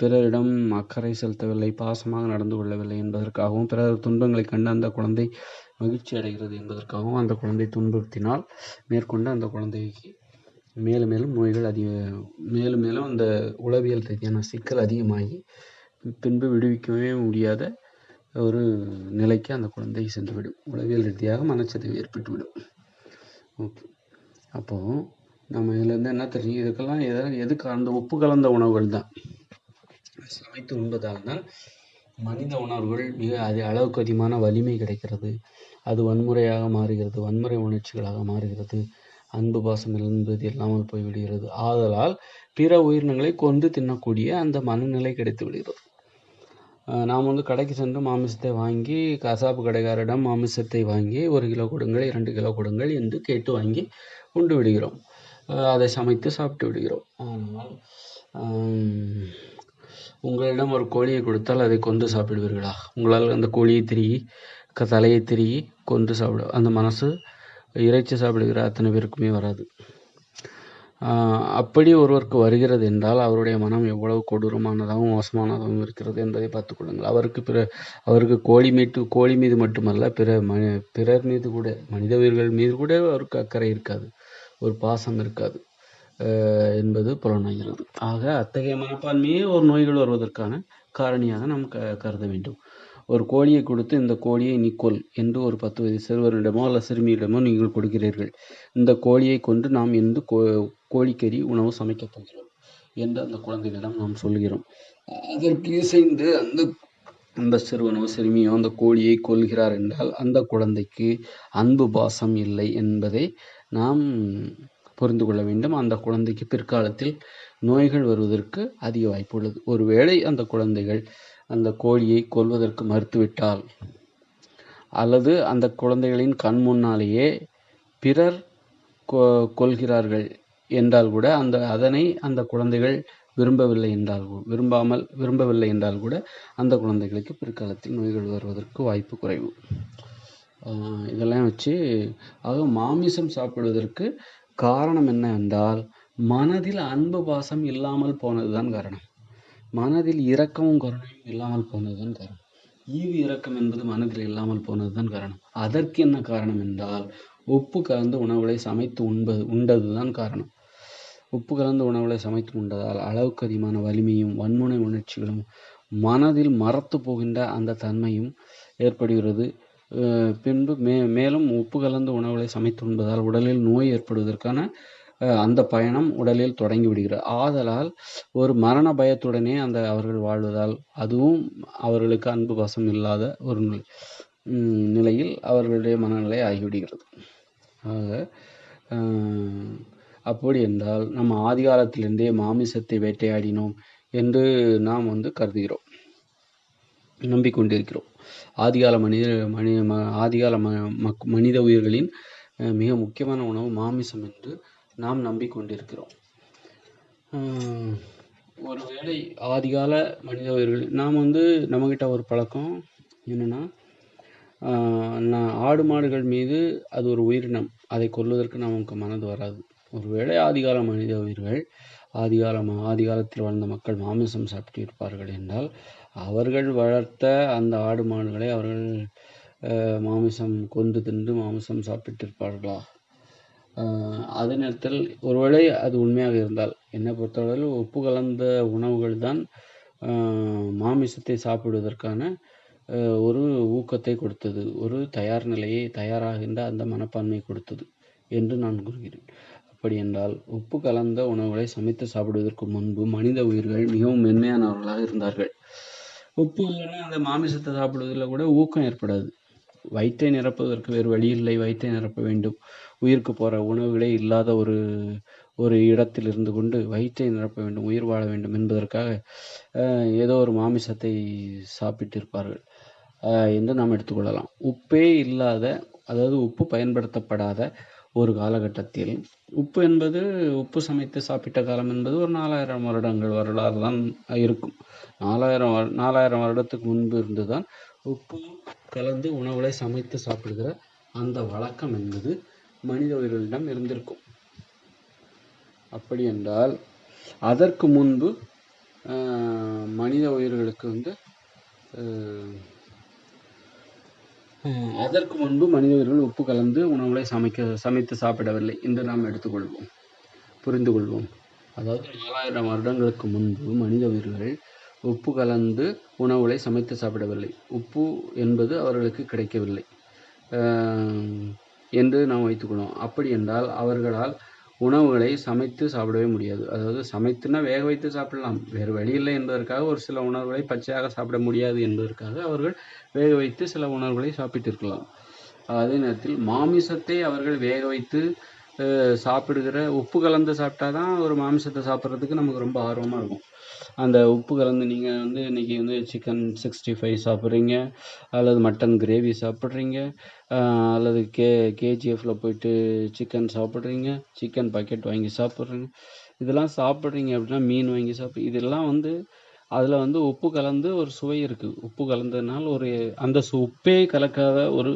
பிறரிடம் அக்கறை செலுத்தவில்லை, பாசமாக நடந்து கொள்ளவில்லை என்பதற்காகவும், பிறர் துன்பங்களை கண்டு அந்த குழந்தை மகிழ்ச்சி அடைகிறது என்பதற்காகவும் அந்த குழந்தை துன்புறுத்தினால் மேற்கொண்டு அந்த குழந்தைக்கு மேலும் மேலும் நோய்கள் மேலும் மேலும் அந்த உளவியல் ரீதியான சிக்கல் அதிகமாகி பின்பு விடுவிக்கவே முடியாத ஒரு நிலைக்கு அந்த குழந்தை சென்றுவிடும். உளவியல் ரீதியாக மனச்சிதைவு ஏற்பட்டுவிடும். ஓகே, அப்போது நம்ம இதுலேருந்து என்ன தெரியும், இதுக்கெல்லாம் எதுக்கு அந்த உப்பு கலந்த உணவுகள் தான் சமைத்து உண்பதால் தான் மனித உணர்வுகள் மிக அளவுக்கு அதிகமான வலிமை கிடைக்கிறது. அது வன்முறையாக மாறுகிறது, வன்முறை உணர்ச்சிகளாக மாறுகிறது, அன்பு பாசம் என்பது இல்லாமல் போய்விடுகிறது. ஆதலால் பிற உயிரினங்களை கொன்று தின்னக்கூடிய அந்த மனநிலை கிடைத்து விடுகிறது. நாம் கடைக்கு சென்று மாமிசத்தை வாங்கி, கசாப்பு கடைக்காரரிடம் மாமிசத்தை வாங்கி 1 கிலோ கொடுங்கள், 2 கிலோ கொடுங்கள் என்று கேட்டு வாங்கி உண்டு விடுகிறோம். அதை சமைத்து சாப்பிட்டு விடுகிறோம். ஆனால் உங்களிடம் ஒரு கோழியை கொடுத்தால் அதை கொன்று சாப்பிடுவீர்களா? உங்களால் அந்த கோழியை திருகி தலையை திருகி கொன்று சாப்பிட அந்த மனசு இறைச்சி சாப்பிடுகிற அத்தனை பேருக்குமே வராது. அப்படி ஒருவருக்கு வருகிறது என்றால் அவருடைய மனம் எவ்வளவு கொடூரமானதாகவும் மோசமானதாகவும் இருக்கிறது என்பதை பார்த்துக் கொள்ளுங்கள். அவருக்கு கோழி மீது மட்டுமல்ல, பிறர் மீது கூட, மனித உயிர்கள் மீது கூட அவருக்கு அக்கறை இருக்காது, ஒரு பாசம் இருக்காது என்பது புலனாகிறது. ஆக அத்தகைய மனப்பான்மையே ஒரு நோய்கள் வருவதற்கான காரணியாக நாம் கருத வேண்டும். ஒரு கோழியை கொடுத்து இந்த கோழியை நீ கொல் என்று ஒரு 10 வயது சிறுவரிடமோ அல்ல சிறுமியிடமோ நீங்கள் கொடுக்கிறீர்கள். இந்த கோழியை கொண்டு நாம் இன்று கோழிக்கறி உணவு சமைக்கப் போகிறோம் என்று அந்த குழந்தைகளிடம் நாம் சொல்கிறோம். அதற்கு இசைந்து அந்த சிறுவனோ சிறுமியோ அந்த கோழியை கொல்கிறார் என்றால் அந்த குழந்தைக்கு அன்பு பாசம் இல்லை என்பதை நாம் புரிந்து கொள்ள வேண்டும். அந்த குழந்தைக்கு பிற்காலத்தில் நோய்கள் வருவதற்கு அதிக வாய்ப்பு உள்ளது. ஒருவேளை அந்த குழந்தைகள் அந்த கோழியை கொல்வதற்கு மறுத்துவிட்டால், அல்லது அந்த குழந்தைகளின் கண் முன்னாலேயே பிறர் கொல்கிறார்கள் என்றால் கூட அதனை அந்த குழந்தைகள் விரும்பவில்லை என்றால் கூட அந்த குழந்தைகளுக்கு பிற்காலத்தில் நோய்கள் வருவதற்கு வாய்ப்பு குறைவு. இதெல்லாம் வச்சு மாமிசம் சாப்பிடுவதற்கு காரணம் என்னவென்றால் மனதில் அன்பு பாசம் இல்லாமல் போனதுதான் காரணம். மனதில் இரக்கமும் கருணையும் இல்லாமல் போனதுதான் காரணம். ஈவு இரக்கம் என்பது மனதில் இல்லாமல் போனதுதான் காரணம். அதற்கு என்ன காரணம் என்றால் உப்பு கலந்த உணவுகளை சமைத்து உண்டதுதான் காரணம். உப்பு கலந்த உணவுகளை சமைத்து உண்டதால் அளவுக்கு அதிகமான வலிமையும் வன்முனை உணர்ச்சிகளும் மனதில் மறத்து போகின்ற அந்த தன்மையும் ஏற்படுகிறது. பின்பு மேலும் உப்பு கலந்த உணவுகளை சமைத்து உண்பதால் உடலில் நோய் ஏற்படுவதற்கான அந்த பயணம் உடலில் தொடங்கி விடுகிறது. ஆதலால் ஒரு மரண பயத்துடனே அவர்கள் வாழ்வதால் அதுவும் அவர்களுக்கு அன்பு பாசம் இல்லாத ஒரு நிலையில் அவர்களுடைய மனநிலை ஆகிவிடுகிறது. ஆக அப்படி என்றால் நம்ம ஆதி காலத்திலிருந்தே மாமிசத்தை வேட்டையாடினோம் என்று நாம் கருதுகிறோம், நம்பிக்கொண்டிருக்கிறோம். ஆதிகால மனித உயிர்களின் மிக முக்கியமான உணவு மாமிசம் என்று நாம் நம்பிக்கொண்டிருக்கிறோம். ஒருவேளை ஆதிகால மனித உயிர்கள் நாம் நம்மகிட்ட ஒரு பழக்கம் என்னன்னா, ஆடு மாடுகள் மீது அது ஒரு உயிரினம், அதை கொல்வதற்கு நமக்கு மனது வராது. ஒருவேளை ஆதிகால மனித உயிர்கள் ஆதி காலத்தில் வாழ்ந்த மக்கள் மாமிசம் சாப்பிட்டு இருப்பார்கள் என்றால் அவர்கள் வளர்த்த அந்த ஆடு மாடுகளை அவர்கள் மாமிசம் கொண்டு தின்று மாமிசம் சாப்பிட்டிருப்பார்களா? அதே நேரத்தில் ஒருவேளை அது உண்மையாக இருந்தால், என்னை பொறுத்தவரையில் உப்பு கலந்த உணவுகள் தான் மாமிசத்தை சாப்பிடுவதற்கான ஒரு ஊக்கத்தை கொடுத்தது, ஒரு தயாராகின்ற அந்த மனப்பான்மை கொடுத்தது என்று நான் கூறுகிறேன். அப்படி என்றால் உப்பு கலந்த உணவுகளை சமைத்து சாப்பிடுவதற்கு முன்பு மனித உயிர்கள் மிகவும் மென்மையானவர்களாக இருந்தார்கள். உப்பு இல்லைன்னா அந்த மாமிசத்தை சாப்பிடுவதில் கூட ஊக்கம் ஏற்படாது. வயிற்றை நிரப்புவதற்கு வேறு வழி இல்லை, வயிற்றை நிரப்ப வேண்டும். உயிருக்கு போகிற உணவுகளே இல்லாத ஒரு இடத்தில் இருந்து கொண்டு வயிற்றை நிரப்ப வேண்டும், உயிர் வாழ வேண்டும் என்பதற்காக ஏதோ ஒரு மாமிசத்தை சாப்பிட்டிருப்பார்கள் என்று நாம் எடுத்துக்கொள்ளலாம். உப்பே இல்லாத, அதாவது உப்பு பயன்படுத்தப்படாத ஒரு காலகட்டத்தில் உப்பு சமைத்து சாப்பிட்ட காலம் என்பது ஒரு 4000 வருடங்கள் வரலாறு தான் இருக்கும். 4000 வருடத்துக்கு முன்பு இருந்துதான் உப்பு கலந்து உணவுகளை சமைத்து சாப்பிடுகிற அந்த வழக்கம் என்பது மனித உயிர்களிடம் இருந்திருக்கும். அப்படி என்றால் அதற்கு முன்பு மனித உயிர்களுக்கு மனித உயிர்கள் உப்பு கலந்து உணவுகளை சமைத்து சாப்பிடவில்லை என்று நாம் எடுத்துக்கொள்வோம், புரிந்து கொள்வோம். அதாவது 4000 வருடங்களுக்கு முன்பு மனித உயிர்கள் உப்பு கலந்து உணவுகளை சமைத்து சாப்பிடவில்லை, உப்பு என்பது அவர்களுக்கு கிடைக்கவில்லை என்று நாம் வைத்துக்கொள்வோம். அப்படி என்றால் அவர்களால் உணவுகளை சமைத்து சாப்பிடவே முடியாது. அதாவது சமைத்துனா வேக வைத்து சாப்பிடலாம், வேறு வழி இல்லை என்பதற்காக ஒரு சில உணவுகளை பச்சையாக சாப்பிட முடியாது என்பதற்காக அவர்கள் வேக வைத்து சில உணவுகளை சாப்பிட்டிருக்கலாம். அதே நேரத்தில் மாமிசத்தை அவர்கள் வேக வைத்து சாப்பிடுகிற உப்பு கலந்து சாப்பிட்டா தான் ஒரு மாமிசத்தை சாப்பிட்றதுக்கு நமக்கு ரொம்ப ஆர்வமாக இருக்கும். அந்த உப்பு கலந்து நீங்கள் வந்து இன்றைக்கி வந்து சிக்கன் 65 சாப்பிட்றீங்க, அல்லது மட்டன் கிரேவி சாப்பிட்றீங்க, அல்லது கேஜிஎஃப்பில் போயிட்டு சிக்கன் சாப்பிட்றீங்க, சிக்கன் பாக்கெட் வாங்கி சாப்பிட்றீங்க. இதெல்லாம் சாப்பிட்றீங்க அப்படின்னா மீன் வாங்கி இதெல்லாம் வந்து அதில் வந்து உப்பு கலந்து ஒரு சுவை இருக்குது. உப்பு கலந்ததுனால ஒரு அந்த உப்பே கலக்காத ஒரு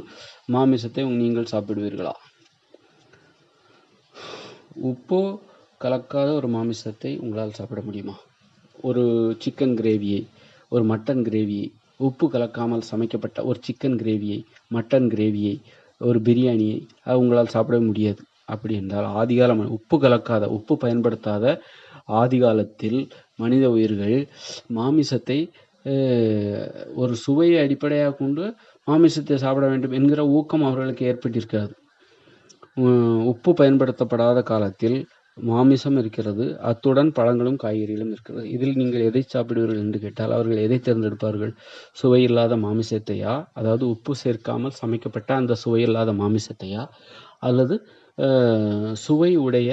மாமிசத்தை நீங்கள் சாப்பிடுவீர்களா? உப்போ கலக்காத ஒரு மாமிசத்தை உங்களால் சாப்பிட முடியுமா? ஒரு சிக்கன் கிரேவியை, ஒரு மட்டன் கிரேவியை, உப்பு கலக்காமல் சமைக்கப்பட்ட ஒரு சிக்கன் கிரேவியை, மட்டன் கிரேவியை, ஒரு பிரியாணியை உங்களால் சாப்பிட முடியாது. அப்படி என்றால் ஆதிகால உப்பு கலக்காத, உப்பு பயன்படுத்தாத ஆதிகாலத்தில் மனித உயிர்கள் மாமிசத்தை ஒரு சுவையை அடிப்படையாக கொண்டு மாமிசத்தை சாப்பிட வேண்டும் என்கிற ஊக்கம் அவர்களுக்கு ஏற்பட்டிருக்காது. உப்பு பயன்படுத்தப்படாத காலத்தில் மாமிசம் இருக்கிறது, அத்துடன் பழங்களும் காய்கறிகளும் இருக்கிறது. இதில் நீங்கள் எதை சாப்பிடுவீர்கள் என்று கேட்டால் அவர்கள் எதை தேர்ந்தெடுப்பார்கள்? சுவையில்லாத மாமிசத்தையா, அதாவது உப்பு சேர்க்காமல் சமைக்கப்பட்ட அந்த சுவையில்லாத மாமிசத்தையா, அல்லது சுவை உடைய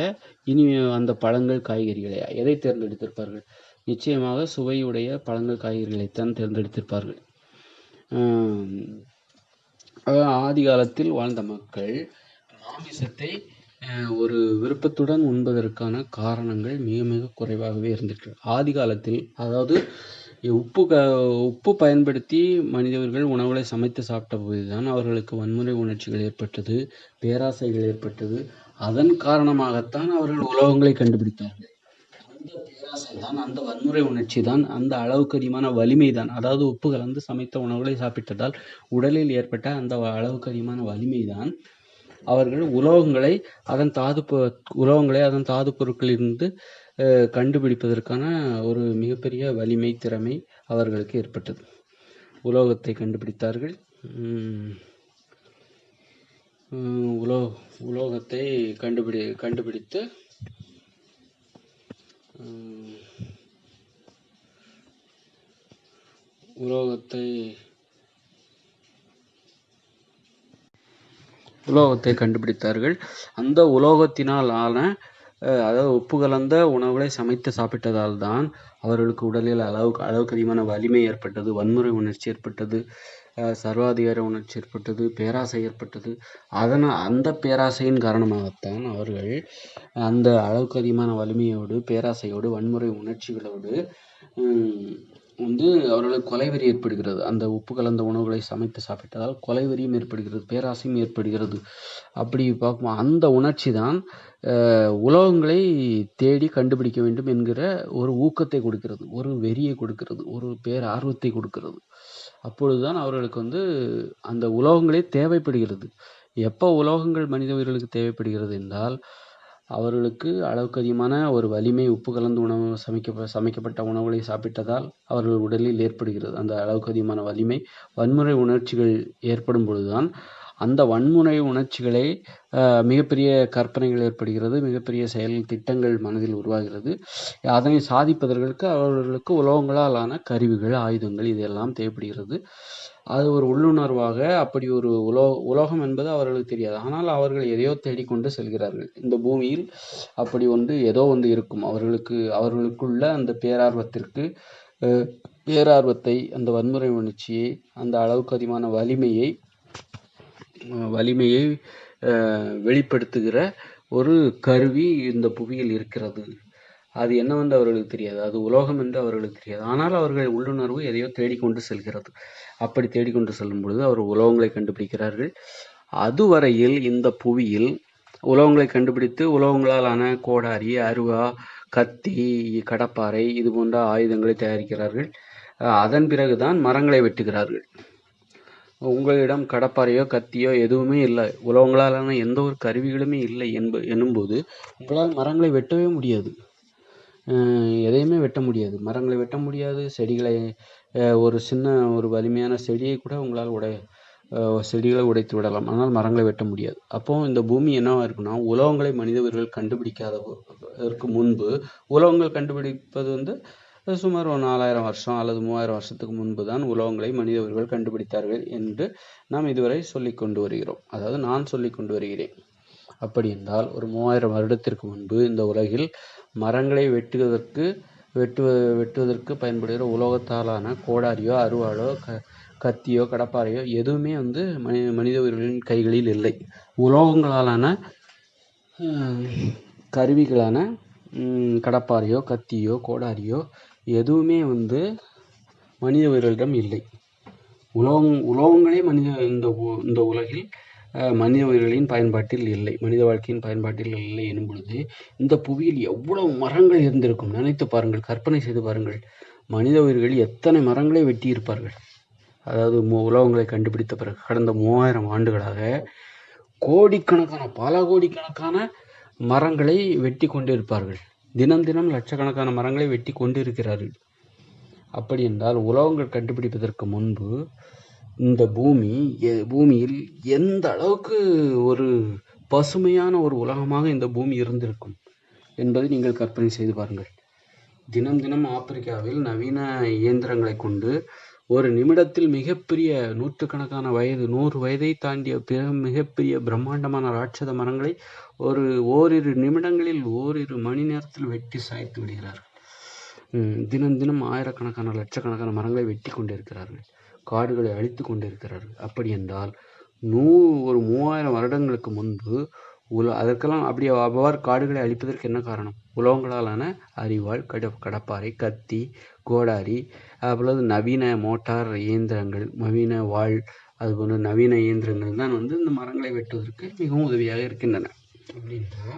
இனி அந்த பழங்கள் காய்கறிகளையா? எதை தேர்ந்தெடுத்திருப்பார்கள்? நிச்சயமாக சுவையுடைய பழங்கள் காய்கறிகளைத்தான் தேர்ந்தெடுத்திருப்பார்கள். ஆதி காலத்தில் வாழ்ந்த மக்கள் மாமிசத்தை ஒரு விருப்பத்துடன் உண்பதற்கான காரணங்கள் மிக மிக குறைவாகவே இருந்திருக்கு. ஆதி காலத்தில், அதாவது உப்பு பயன்படுத்தி மனிதர்கள் உணவுகளை சமைத்து சாப்பிட்ட போதுதான் அவர்களுக்கு வன்முறை உணர்ச்சிகள் ஏற்பட்டது, பேராசைகள் ஏற்பட்டது. அதன் காரணமாகத்தான் அவர்கள் உலோகங்களை கண்டுபிடித்தார்கள். அந்த பேராசை தான், அந்த வன்முறை உணர்ச்சி தான், அந்த அளவுக்கு அதிகமான வலிமை தான், அதாவது உப்பு கலந்து சமைத்த உணவுகளை சாப்பிட்டதால் உடலில் ஏற்பட்ட அந்த அளவுக்கு அதிகமான வலிமை தான் அவர்கள் உலோகங்களை அதன் தாது பொருட்களிலிருந்து கண்டுபிடிப்பதற்கான ஒரு மிகப்பெரிய வலிமை, திறமை அவர்களுக்கு ஏற்பட்டது. உலோகத்தை கண்டுபிடித்தார்கள். உலோகத்தை கண்டுபிடித்து உலோகத்தை கண்டுபிடித்தார்கள். அந்த உலோகத்தினால் ஆன, அதாவது உப்பு கலந்த உணவுகளை சமைத்து சாப்பிட்டதால் தான் அவர்களுக்கு உடலில் அளவுக்கு அதிகமான வலிமை ஏற்பட்டது, வன்முறை உணர்ச்சி ஏற்பட்டது, சர்வாதிகார உணர்ச்சி ஏற்பட்டது, பேராசை ஏற்பட்டது. அந்த பேராசையின் காரணமாகத்தான் அவர்கள் அந்த அளவுக்கு அதிகமான வலிமையோடு, பேராசையோடு, வன்முறை உணர்ச்சிகளோடு வந்து அவர்களுக்கு கொலைவெறி ஏற்படுகிறது. அந்த உப்பு கலந்த உணவுகளை சமைத்து சாப்பிட்டதால் கொலைவெறியும் ஏற்படுகிறது, பேராசையும் ஏற்படுகிறது. அப்படி பார்க்கும் அந்த உணர்ச்சி தான் உலோகங்களை தேடி கண்டுபிடிக்க வேண்டும் என்கிற ஒரு ஊக்கத்தை கொடுக்கிறது, ஒரு வெறியை கொடுக்கிறது, ஒரு பேரார்வத்தை கொடுக்கிறது. அப்பொழுதுதான் அவர்களுக்கு வந்து அந்த உலோகங்களே தேவைப்படுகிறது. எப்போ உலோகங்கள் மனித உயிர்களுக்கு தேவைப்படுகிறது என்றால், அவர்களுக்கு அளவுக்கு அதிகமான ஒரு வலிமை, உப்பு கலந்து சமைக்கப்பட்ட உணவுகளை சாப்பிட்டதால் அவர்கள் உடலில் ஏற்படுகிறது அந்த அளவுக்கு அதிகமான வலிமை. வன்முறை உணர்ச்சிகள் ஏற்படும் பொழுதுதான் அந்த வன்முறை உணர்ச்சிகளை மிகப்பெரிய கற்பனைகள் ஏற்படுகிறது, மிகப்பெரிய செயல் திட்டங்கள் மனதில் உருவாகிறது. அதனை சாதிப்பதற்கு அவர்களுக்கு உலோகங்களால் ஆன கருவிகள், ஆயுதங்கள் இதெல்லாம் தேவைப்படுகிறது. அது ஒரு உள்ளுணர்வாக அப்படி ஒரு உலோகம் என்பது அவர்களுக்கு தெரியாது. ஆனால் அவர்கள் எதையோ தேடிக்கொண்டு செல்கிறார்கள். இந்த பூமியில் அப்படி ஏதோ ஒன்று இருக்கும். அவர்களுக்குள்ள அந்த பேரார்வத்தை, அந்த வன்முறை உணர்ச்சியை, அந்த அளவுக்கு அதிகமான வலிமையை வெளிப்படுத்துகிற ஒரு கருவி இந்த புவியில் இருக்கிறது. அது என்னவென்று அவர்களுக்கு தெரியாது, அது உலோகம் என்று அவர்களுக்கு தெரியாது. ஆனால் அவர்கள் உள்ளுணர்வு எதையோ தேடிக்கொண்டு செல்கிறது. அப்படி தேடிக்கொண்டு செல்லும் பொழுது அவர் உலோகங்களை கண்டுபிடிக்கிறார்கள். அதுவரையில் இந்த புவியில் உலோகங்களை கண்டுபிடித்து உலோகங்களாலான கோடாரி, அருவா, கத்தி, கடப்பாரை இது போன்ற ஆயுதங்களை தயாரிக்கிறார்கள். அதன் பிறகுதான் மரங்களை வெட்டுகிறார்கள். உங்களிடம் கடப்பாரையோ கத்தியோ எதுவுமே இல்லை, உலோகங்களாலான எந்த ஒரு கருவிகளுமே இல்லை என்னும்போது உங்களால் மரங்களை வெட்டவே முடியாது, எதையுமே வெட்ட முடியாது. மரங்களை வெட்ட முடியாது, செடிகளை ஒரு வலிமையான செடியை கூட உங்களால் செடிகளை உடைத்து விடலாம், ஆனால் மரங்களை வெட்ட முடியாது. அப்போ இந்த பூமி என்னவா இருக்குன்னா, உலோகங்களை மனிதர்கள் கண்டுபிடிக்காததற்கு முன்பு, உலோகங்கள் கண்டுபிடிப்பது சுமார் 4000 வருஷம் அல்லது 3000 வருஷத்துக்கு முன்பு தான் உலோகங்களை மனிதர்கள் கண்டுபிடித்தார்கள் என்று நாம் இதுவரை சொல்லிக் கொண்டு வருகிறோம். அதாவது நான் சொல்லிக் கொண்டு வருகிறேன். அப்படி என்றால் ஒரு 3000 வருடத்திற்கு முன்பு இந்த உலகில் மரங்களை வெட்டுவதற்கு பயன்படுகிற உலோகத்தாலான கோடாரியோ அருவாளோ கத்தியோ கடப்பாரையோ எதுவுமே வந்து மனித உயிர்களின் கைகளில் இல்லை. உலோகங்களாலான கருவிகளான கடப்பாரையோ கத்தியோ கோடாரியோ எதுவுமே வந்து மனித உயிர்களிடம் இல்லை. உலோகங்களே இந்த உலகில் மனித உயிர்களின் பயன்பாட்டில் இல்லை, மனித வாழ்க்கையின் பயன்பாட்டில் இல்லை எனும் பொழுது இந்த புவியில் எவ்வளவு மரங்கள் இருந்திருக்கும் நினைத்து பாருங்கள், கற்பனை செய்து பாருங்கள். மனித உயிர்கள் எத்தனை மரங்களை வெட்டி இருப்பார்கள். அதாவது உலோகங்களை கண்டுபிடித்த பிறகு கடந்த 3000 ஆண்டுகளாக பல கோடிக்கணக்கான மரங்களை வெட்டி கொண்டிருப்பார்கள். தினம் தினம் லட்சக்கணக்கான மரங்களை வெட்டி கொண்டிருக்கிறார்கள். அப்படி என்றால் உலோகங்கள் கண்டுபிடிப்பதற்கு முன்பு இந்த பூமியில் எந்த அளவுக்கு ஒரு பசுமையான ஒரு உலகமாக இந்த பூமி இருந்திருக்கும் என்பதை நீங்கள் கற்பனை செய்து பாருங்கள். தினம் தினம் ஆப்பிரிக்காவில் நவீன இயந்திரங்களை கொண்டு ஒரு நிமிடத்தில் மிகப்பெரிய 100 வயதை தாண்டிய மிகப்பெரிய பிரம்மாண்டமான ராட்சத மரங்களை ஓரிரு நிமிடங்களில் ஓரிரு மணி நேரத்தில் வெட்டி சாய்த்து விடுகிறார்கள். தினம் தினம் ஆயிரக்கணக்கான லட்சக்கணக்கான மரங்களை வெட்டி கொண்டிருக்கிறார்கள், காடுகளை அழித்து கொண்டிருக்கிறார்கள். அப்படி என்றால் ஒரு 3000 வருடங்களுக்கு முன்பு அதற்கெல்லாம் அவ்வாறு காடுகளை அழிப்பதற்கு என்ன காரணம்? உலோகங்களாலான அரிவாள், கடப்பாரை, கத்தி, கோடாரி, அப்பொழுது நவீன மோட்டார் இயந்திரங்கள், நவீன வாள், அதுபோன்ற நவீன இயந்திரங்கள் தான் வந்து இந்த மரங்களை வெட்டுவதற்கு மிகவும் உதவியாக இருக்கின்றன. அப்படின்னா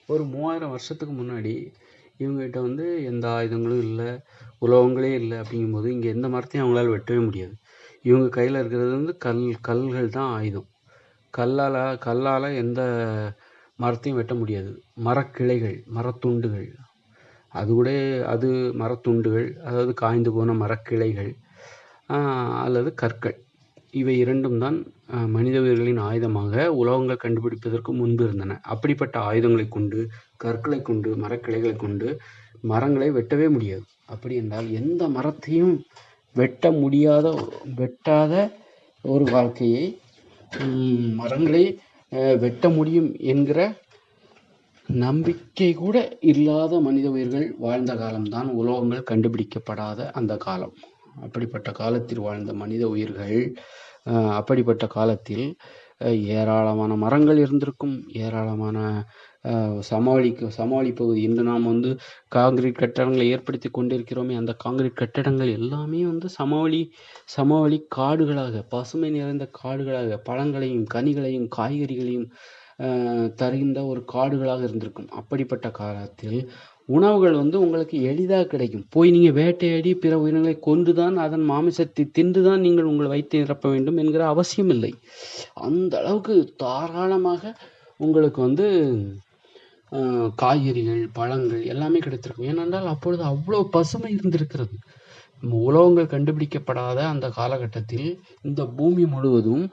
ஒரு 3000 வருஷத்துக்கு முன்னாடி இவங்ககிட்ட வந்து எந்த ஆயுதங்களும் இல்லை, உலோகங்களே இல்லை. அப்படிங்கும்போது இங்கே எந்த மரத்தையும் அவங்களால வெட்டவே முடியாது. இவங்க கையில் இருக்கிறது வந்து கல்கள் தான் ஆயுதம். கல்லால் எந்த மரத்தையும் வெட்ட முடியாது. மரக்கிளைகள், மரத்துண்டுகள், அது மரத்துண்டுகள், அதாவது காய்ந்து போன மரக்கிளைகள் அல்லது கற்கள், இவை இரண்டும் தான் மனித உயிர்களின் ஆயுதமாக உலோகங்கள் கண்டுபிடிப்பதற்கு முன்பு இருந்தன. அப்படிப்பட்ட ஆயுதங்களை கொண்டு, கற்களை கொண்டு, மரக்கிளைகளை கொண்டு மரங்களை வெட்டவே முடியாது. அப்படி என்றால் எந்த மரத்தையும் வெட்டாத ஒரு வாழ்க்கையை மரங்களை வெட்ட முடியும் என்கிற நம்பிக்கை கூட இல்லாத மனித உயிர்கள் வாழ்ந்த காலம்தான் உலோகங்கள் கண்டுபிடிக்கப்படாத அந்த காலம். அப்படிப்பட்ட காலத்தில் வாழ்ந்த மனித உயிர்கள் அப்படிப்பட்ட காலத்தில் ஏராளமான மரங்கள் இருந்திருக்கும், ஏராளமான சமவெளி பகுதி. இன்று நாம் வந்து காங்கிரீட் கட்டடங்களை ஏற்படுத்தி கொண்டிருக்கிறோமே, அந்த காங்கிரீட் கட்டடங்கள் எல்லாமே வந்து சமவெளி காடுகளாக, பசுமை நிறைந்த காடுகளாக, பழங்களையும் கனிகளையும் காய்கறிகளையும் தருகின்ற ஒரு காடுகளாக இருந்திருக்கும். அப்படிப்பட்ட காலத்தில் உணவுகள் வந்து உங்களுக்கு எளிதாக கிடைக்கும். போய் நீங்கள் வேட்டையாடி பிற உயிரினங்களை கொன்றுதான் அதன் மாமிசத்தை தின்றுதான் நீங்கள் உங்கள் வயிற்றை நிரப்ப வேண்டும் என்கிற அவசியம் இல்லை. அந்த அளவுக்கு தாராளமாக உங்களுக்கு வந்து காய்கறிகள், பழங்கள் எல்லாமே கிடைத்திருக்கும். ஏனென்றால் அப்பொழுது அவ்வளோ பசுமை இருந்திருக்கிறது. உலோகங்கள் கண்டுபிடிக்கப்படாத அந்த காலகட்டத்தில் இந்த பூமி முழுவதும்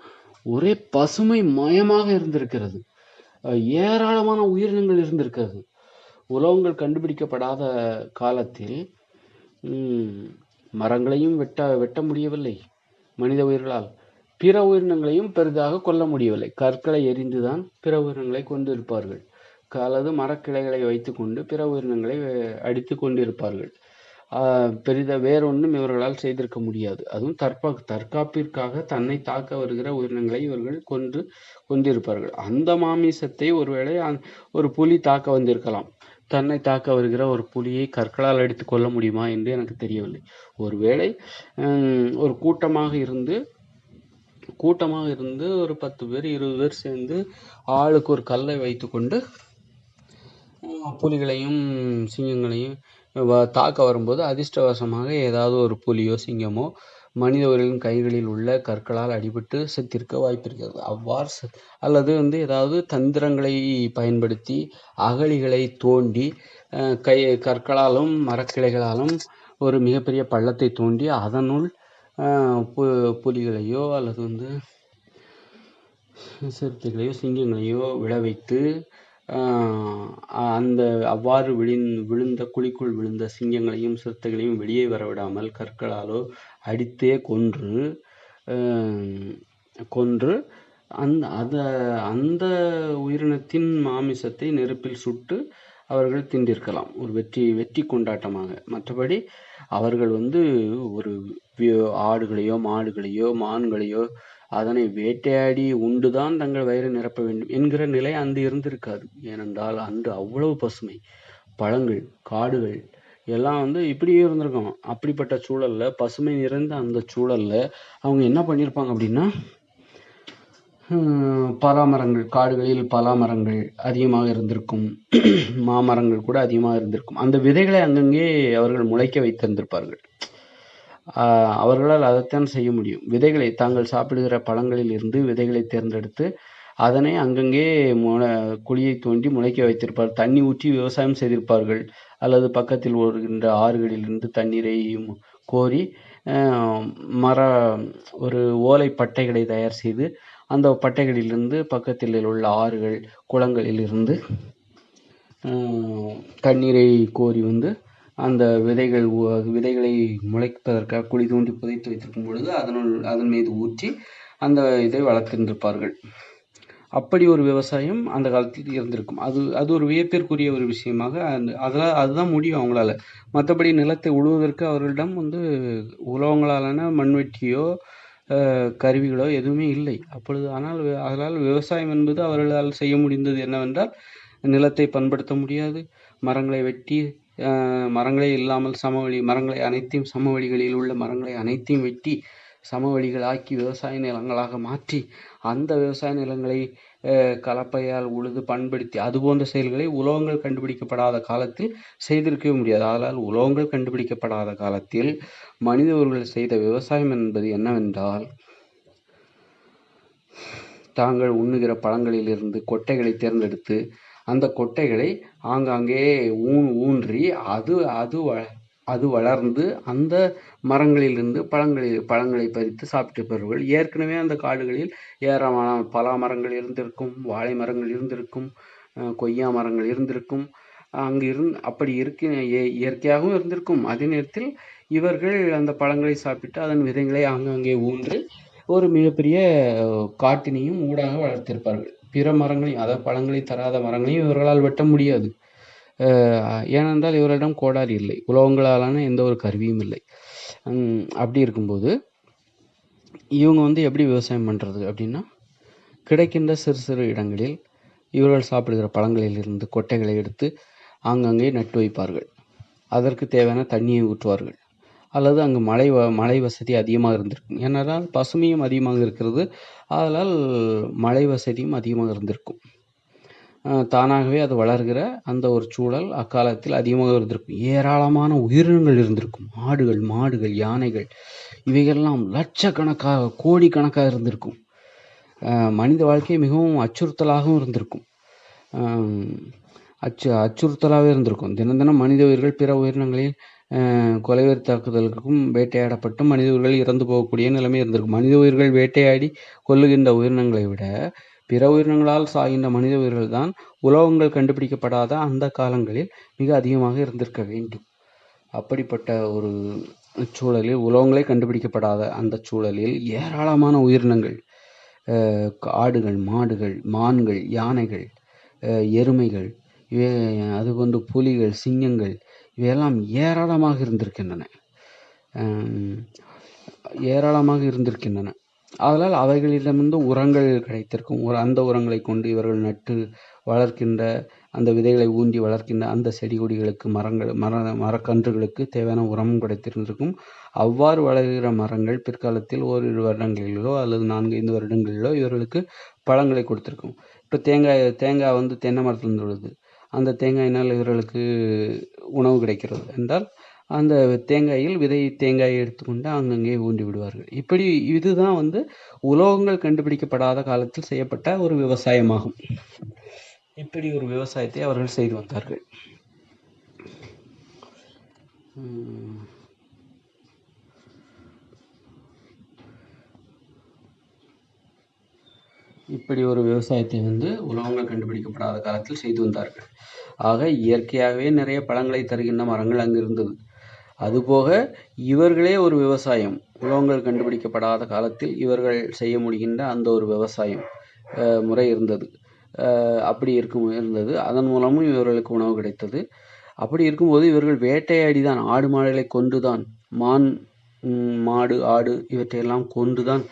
ஒரே பசுமை மயமாக இருந்திருக்கிறது. ஏராளமான உயிரினங்கள் இருந்திருக்கிறது. உலோகங்கள் கண்டுபிடிக்கப்படாத காலத்தில் மரங்களையும் வெட்ட முடியவில்லை மனித உயிர்களால், பிற உயிரினங்களையும் பெரிதாக கொல்ல முடியவில்லை. கற்களை எரிந்துதான் பிற உயிரினங்களை கொண்டிருப்பார்கள், அல்லது மரக்கிளைகளை வைத்துக்கொண்டு பிற உயிரினங்களை அடித்து கொண்டிருப்பார்கள். வேறொன்றும் இவர்களால் செய்திருக்க முடியாது. அதுவும் தற்காப்பிற்காக தன்னை தாக்க வருகிற உயிரினங்களை இவர்கள் கொண்டிருப்பார்கள். அந்த மாமிசத்தை ஒருவேளை ஒரு புலி தாக்க வந்திருக்கலாம். தன்னை தாக்க வருகிற ஒரு புலியை கற்களால் அடித்து கொள்ள முடியுமா என்று எனக்கு தெரியவில்லை. ஒருவேளை ஒரு கூட்டமாக இருந்து ஒரு 10 பேர் 20 பேர் சேர்ந்து ஆளுக்கு ஒரு கல்லை வைத்துக்கொண்டு புலிகளையும் சிங்கங்களையும் தாக்க வரும்போது அதிர்ஷ்டவசமாக ஏதாவது ஒரு புலியோ சிங்கமோ மனிதர்களின் கைகளில் உள்ள கற்களால் அடிபட்டு செத்திருக்க வாய்ப்பிருக்கிறது. அவ்வாறு அல்லது வந்து ஏதாவது தந்திரங்களை பயன்படுத்தி அகழிகளை தோண்டி கற்களாலும் மரக்கிளைகளாலும் ஒரு மிகப்பெரிய பள்ளத்தை தோண்டி அதனுள் புலிகளையோ அல்லது வந்து சிறுத்தைகளையோ சிங்கங்களையோ விழ வைத்து அவ்வாறு விழுந்த குழிக்குள் விழுந்த சிங்கங்களையும் சிறுத்தைகளையும் வெளியே வரவிடாமல் கற்களாலோ அடித்தே கொன்று அந்த உயிரினத்தின் மாமிசத்தை நெருப்பில் சுட்டு அவர்கள் தின்றிருக்கலாம், ஒரு வெற்றி கொண்டாட்டமாக. மற்றபடி அவர்கள் ஒரு ஆடுகளையோ மாடுகளையோ மான்களையோ அதனை வேட்டையாடி உண்டுதான் தங்கள் வயிறை நிரப்ப வேண்டும் என்கிற நிலை அன்று இருந்திருக்காது. ஏனென்றால் அன்று அவ்வளவு பசுமை, பழங்கள், காடுகள் எல்லாம் இப்படியே இருந்திருக்கும். அப்படிப்பட்ட சூழல்ல, பசுமை நிறைந்த அந்த சூழல்ல அவங்க என்ன பண்ணியிருப்பாங்க அப்படின்னா, பலாமரங்கள், காடுகளில் பலாமரங்கள் அதிகமாக இருந்திருக்கும், மாமரங்கள் கூட அதிகமாக இருந்திருக்கும். அந்த விதைகளை அங்கங்கே அவர்கள் முளைக்க வைத்திருந்திருப்பார்கள். அவர்களால் அதைத்தான் செய்ய முடியும். விதைகளை, தாங்கள் சாப்பிடுகிற பழங்களில் இருந்து விதைகளை தேர்ந்தெடுத்து அதனை அங்கங்கே குழியை தோண்டி முளைக்க வைத்திருப்பார். தண்ணி ஊற்றி விவசாயம் செய்திருப்பார்கள். அல்லது பக்கத்தில் ஓடுகின்ற ஆறுகளிலிருந்து தண்ணீரை கோரி ஒரு ஓலை பட்டைகளை தயார் செய்து அந்த பட்டைகளிலிருந்து பக்கத்தில் உள்ள ஆறுகள், குளங்களில் இருந்து தண்ணீரை கோரி அந்த விதைகளை முளைப்பதற்காக குழி தோண்டி புதைத்து வைத்திருக்கும் பொழுது அதன் மீது ஊற்றி அந்த இதை வளர்த்திருந்திருப்பார்கள். அப்படி ஒரு விவசாயம் அந்த காலத்தில் இருந்திருக்கும். அது ஒரு வியப்பிற்குரிய ஒரு விஷயமாக அதுதான் முடியும் அவங்களால. மற்றபடி நிலத்தை உழுவதற்கு அவர்களிடம் உலோகங்களாலான மண்வெட்டியோ கருவிகளோ எதுவுமே இல்லை அப்பொழுது. அதனால் விவசாயம் என்பது அவர்களால் செய்ய முடிந்தது என்னவென்றால், நிலத்தை பண்படுத்த முடியாது, மரங்களை வெட்டி, மரங்களே இல்லாமல் மரங்களை அனைத்தையும் சமவெளிகளில் உள்ள மரங்களை அனைத்தையும் வெட்டி சமவெளிகளாக்கி விவசாய நிலங்களாக மாற்றி அந்த விவசாய நிலங்களை கலப்பையால் உழுது பண்படுத்தி அது போன்ற செயல்களை உலோகங்கள் கண்டுபிடிக்கப்படாத காலத்தில் செய்திருக்கவே முடியாது. அதனால் உலோகங்கள் கண்டுபிடிக்கப்படாத காலத்தில் மனிதர்கள் செய்த விவசாயம் என்பது என்னவென்றால், தாங்கள் உண்ணுகிற பழங்களிலிருந்து கொட்டைகளை தேர்ந்தெடுத்து அந்த கொட்டைகளை ஆங்காங்கே ஊன்றி அது வளர்ந்து அந்த மரங்களிலிருந்து பழங்களை பறித்து சாப்பிட்டிருப்பவர்கள். ஏற்கனவே அந்த காடுகளில் ஏராளமான பலா மரங்கள் இருந்திருக்கும், வாழை மரங்கள் இருந்திருக்கும், கொய்யா மரங்கள் இருந்திருக்கும். அப்படி இயற்கையாகவும் இருந்திருக்கும். அதே நேரத்தில் இவர்கள் அந்த பழங்களை சாப்பிட்டு அதன் விதைகளை ஆங்காங்கே ஊன்றி ஒரு மிகப்பெரிய காட்டினையும் ஊடாக வளர்த்திருப்பார்கள். பிற மரங்களையும், அதாவது பழங்களை தராத மரங்களையும் இவர்களால் வெட்ட முடியாது. ஏனென்றால் இவரிடம் கோடாரி இல்லை, உலோகங்களாலான எந்த ஒரு கருவியும் இல்லை. அப்படி இருக்கும்போது இவங்க எப்படி விவசாயம் பண்ணுறது அப்படின்னா, கிடைக்கின்ற சிறு சிறு இடங்களில் இவர்கள் சாப்பிடுகிற பழங்களில் இருந்து கொட்டைகளை எடுத்து ஆங்காங்கே நட்டு வைப்பார்கள். அதற்கு தேவையான தண்ணியை ஊற்றுவார்கள். அல்லது அங்கு மழை வசதி அதிகமாக இருந்திருக்கும். ஏனென்றால் பசுமையும் அதிகமாக இருக்கிறது, அதனால் மழை வசதியும் அதிகமாக இருந்திருக்கும். தானாகவே அது வளர்கிற அந்த ஒரு சூழல் அக்காலத்தில் அதிகமாக இருந்திருக்கும். ஏராளமான உயிரினங்கள் இருந்திருக்கும். ஆடுகள், மாடுகள், யானைகள் இவைகள்லாம் லட்சக்கணக்காக, கோடிக்கணக்காக இருந்திருக்கும். மனித வாழ்க்கை மிகவும் அச்சுறுத்தலாகவும் இருந்திருக்கும். அச்சுறுத்தலாகவே இருந்திருக்கும். தினம் தினம் மனித உயிர்கள் பிற உயிரினங்களில் கொலைவெறி தாக்குதலுக்கும் வேட்டையாடப்பட்டு மனித உயிர்கள் இறந்து போகக்கூடிய நிலைமை இருந்திருக்கும். மனித உயிர்கள் வேட்டையாடி கொல்லுகின்ற உயிரினங்களை விட பிற உயிரினங்களால் சாகின்ற மனித உயிர்கள் தான் உலோகங்கள் கண்டுபிடிக்கப்படாத அந்த காலங்களில் மிக அதிகமாக இருந்திருக்க வேண்டும். அப்படிப்பட்ட ஒரு சூழலில், உலோகங்களே கண்டுபிடிக்கப்படாத அந்த சூழலில் ஏராளமான உயிரினங்கள், ஆடுகள், மாடுகள், மான்கள், யானைகள், எருமைகள், அது புலிகள், சிங்கங்கள் இவையெல்லாம் ஏராளமாக இருந்திருக்கின்றன. அதனால் அவைகளிடமிருந்து உரங்கள் கிடைத்திருக்கும். அந்த உரங்களை கொண்டு இவர்கள் நட்டு வளர்க்கின்ற, அந்த விதைகளை ஊன்றி வளர்க்கின்ற அந்த செடி கொடிகளுக்கு, மரக்கன்றுகளுக்கு தேவையான உரமும் கிடைத்திருந்திருக்கும். அவ்வாறு வளர்கிற மரங்கள் பிற்காலத்தில் ஓரிரு வருடங்களிலோ அல்லது 4-5 வருடங்களிலோ இவர்களுக்கு பழங்களை கொடுத்திருக்கும். இப்போ தேங்காய் தென்னை மரத்திலிருந்து உள்ளது. அந்த தேங்காயினால் இவர்களுக்கு உணவு கிடைக்கிறது என்றால் அந்த தேங்காயை எடுத்துக்கொண்டு அங்கங்கே ஊன்றி விடுவார்கள். இதுதான் உலோகங்கள் கண்டுபிடிக்கப்படாத காலத்தில் செய்யப்பட்ட ஒரு விவசாயமாகும். இப்படி ஒரு விவசாயத்தை அவர்கள் செய்து வந்தார்கள். இப்படி ஒரு விவசாயத்தை உலோகங்கள் கண்டுபிடிக்கப்படாத காலத்தில் செய்து வந்தார்கள். ஆக இயற்கையாகவே நிறைய பழங்களை தருகின்ற மரங்கள் அங்கு இருந்தது. அதுபோக இவர்களே ஒரு விவசாயம், உலோகங்கள் கண்டுபிடிக்கப்படாத காலத்தில் இவர்கள் செய்ய முடிகின்ற அந்த ஒரு விவசாயம், முறை இருந்தது. அப்படி இருந்தது. அதன் மூலமும் இவர்களுக்கு உணவு கிடைத்தது. அப்படி இருக்கும்போது இவர்கள் வேட்டையாடி தான், ஆடு மாடுகளை கொன்று தான், மான், மாடு, ஆடு இவற்றையெல்லாம் கொன்று தான்,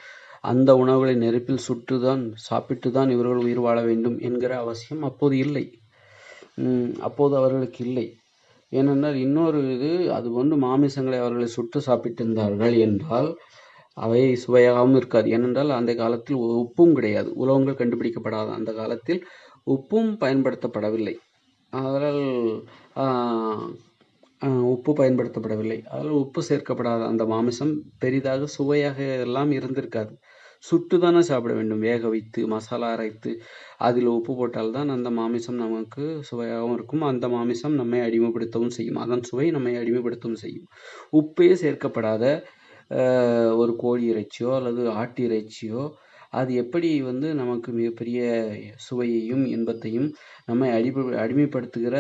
அந்த உணவுகளை நெருப்பில் சுட்டு தான், சாப்பிட்டு தான் இவர்கள் உயிர் வாழ வேண்டும் என்கிற அவசியம் அப்போது இல்லை. அப்போது அவர்களுக்கு இல்லை. ஏனென்றால் இன்னொரு இது, அது போன்று மாமிசங்களை அவர்களை சுட்டு சாப்பிட்டிருந்தார்கள் என்றால் அவை சுவையாகவும் இருக்காது. ஏனென்றால் அந்த காலத்தில் உப்பும் கிடையாது. உலோகங்கள் கண்டுபிடிக்கப்படாத அந்த காலத்தில் உப்பும் பயன்படுத்தப்படவில்லை. அதனால் உப்பு பயன்படுத்தப்படவில்லை. அதில் உப்பு சேர்க்கப்படாத அந்த மாமிசம் பெரிதாக சுவையாக எல்லாம் இருந்திருக்காது. சுட்டு தானே சாப்பிட வேண்டும். வேக வைத்து மசாலா அரைத்து அதில் உப்பு போட்டால்தான் அந்த மாமிசம் நமக்கு சுவையாகவும் இருக்கும். அந்த மாமிசம் நம்மை அடிமைப்படுத்தவும் செய்யும். அதன் சுவை நம்மை அடிமைப்படுத்தவும் செய்யும். உப்பே சேர்க்கப்படாத ஒரு கோழி இறைச்சியோ அல்லது ஆட்டு இறைச்சியோ அது எப்படி நமக்கு மிகப்பெரிய சுவையையும் இன்பத்தையும் நம்மை அடிமைப்படுத்துகிற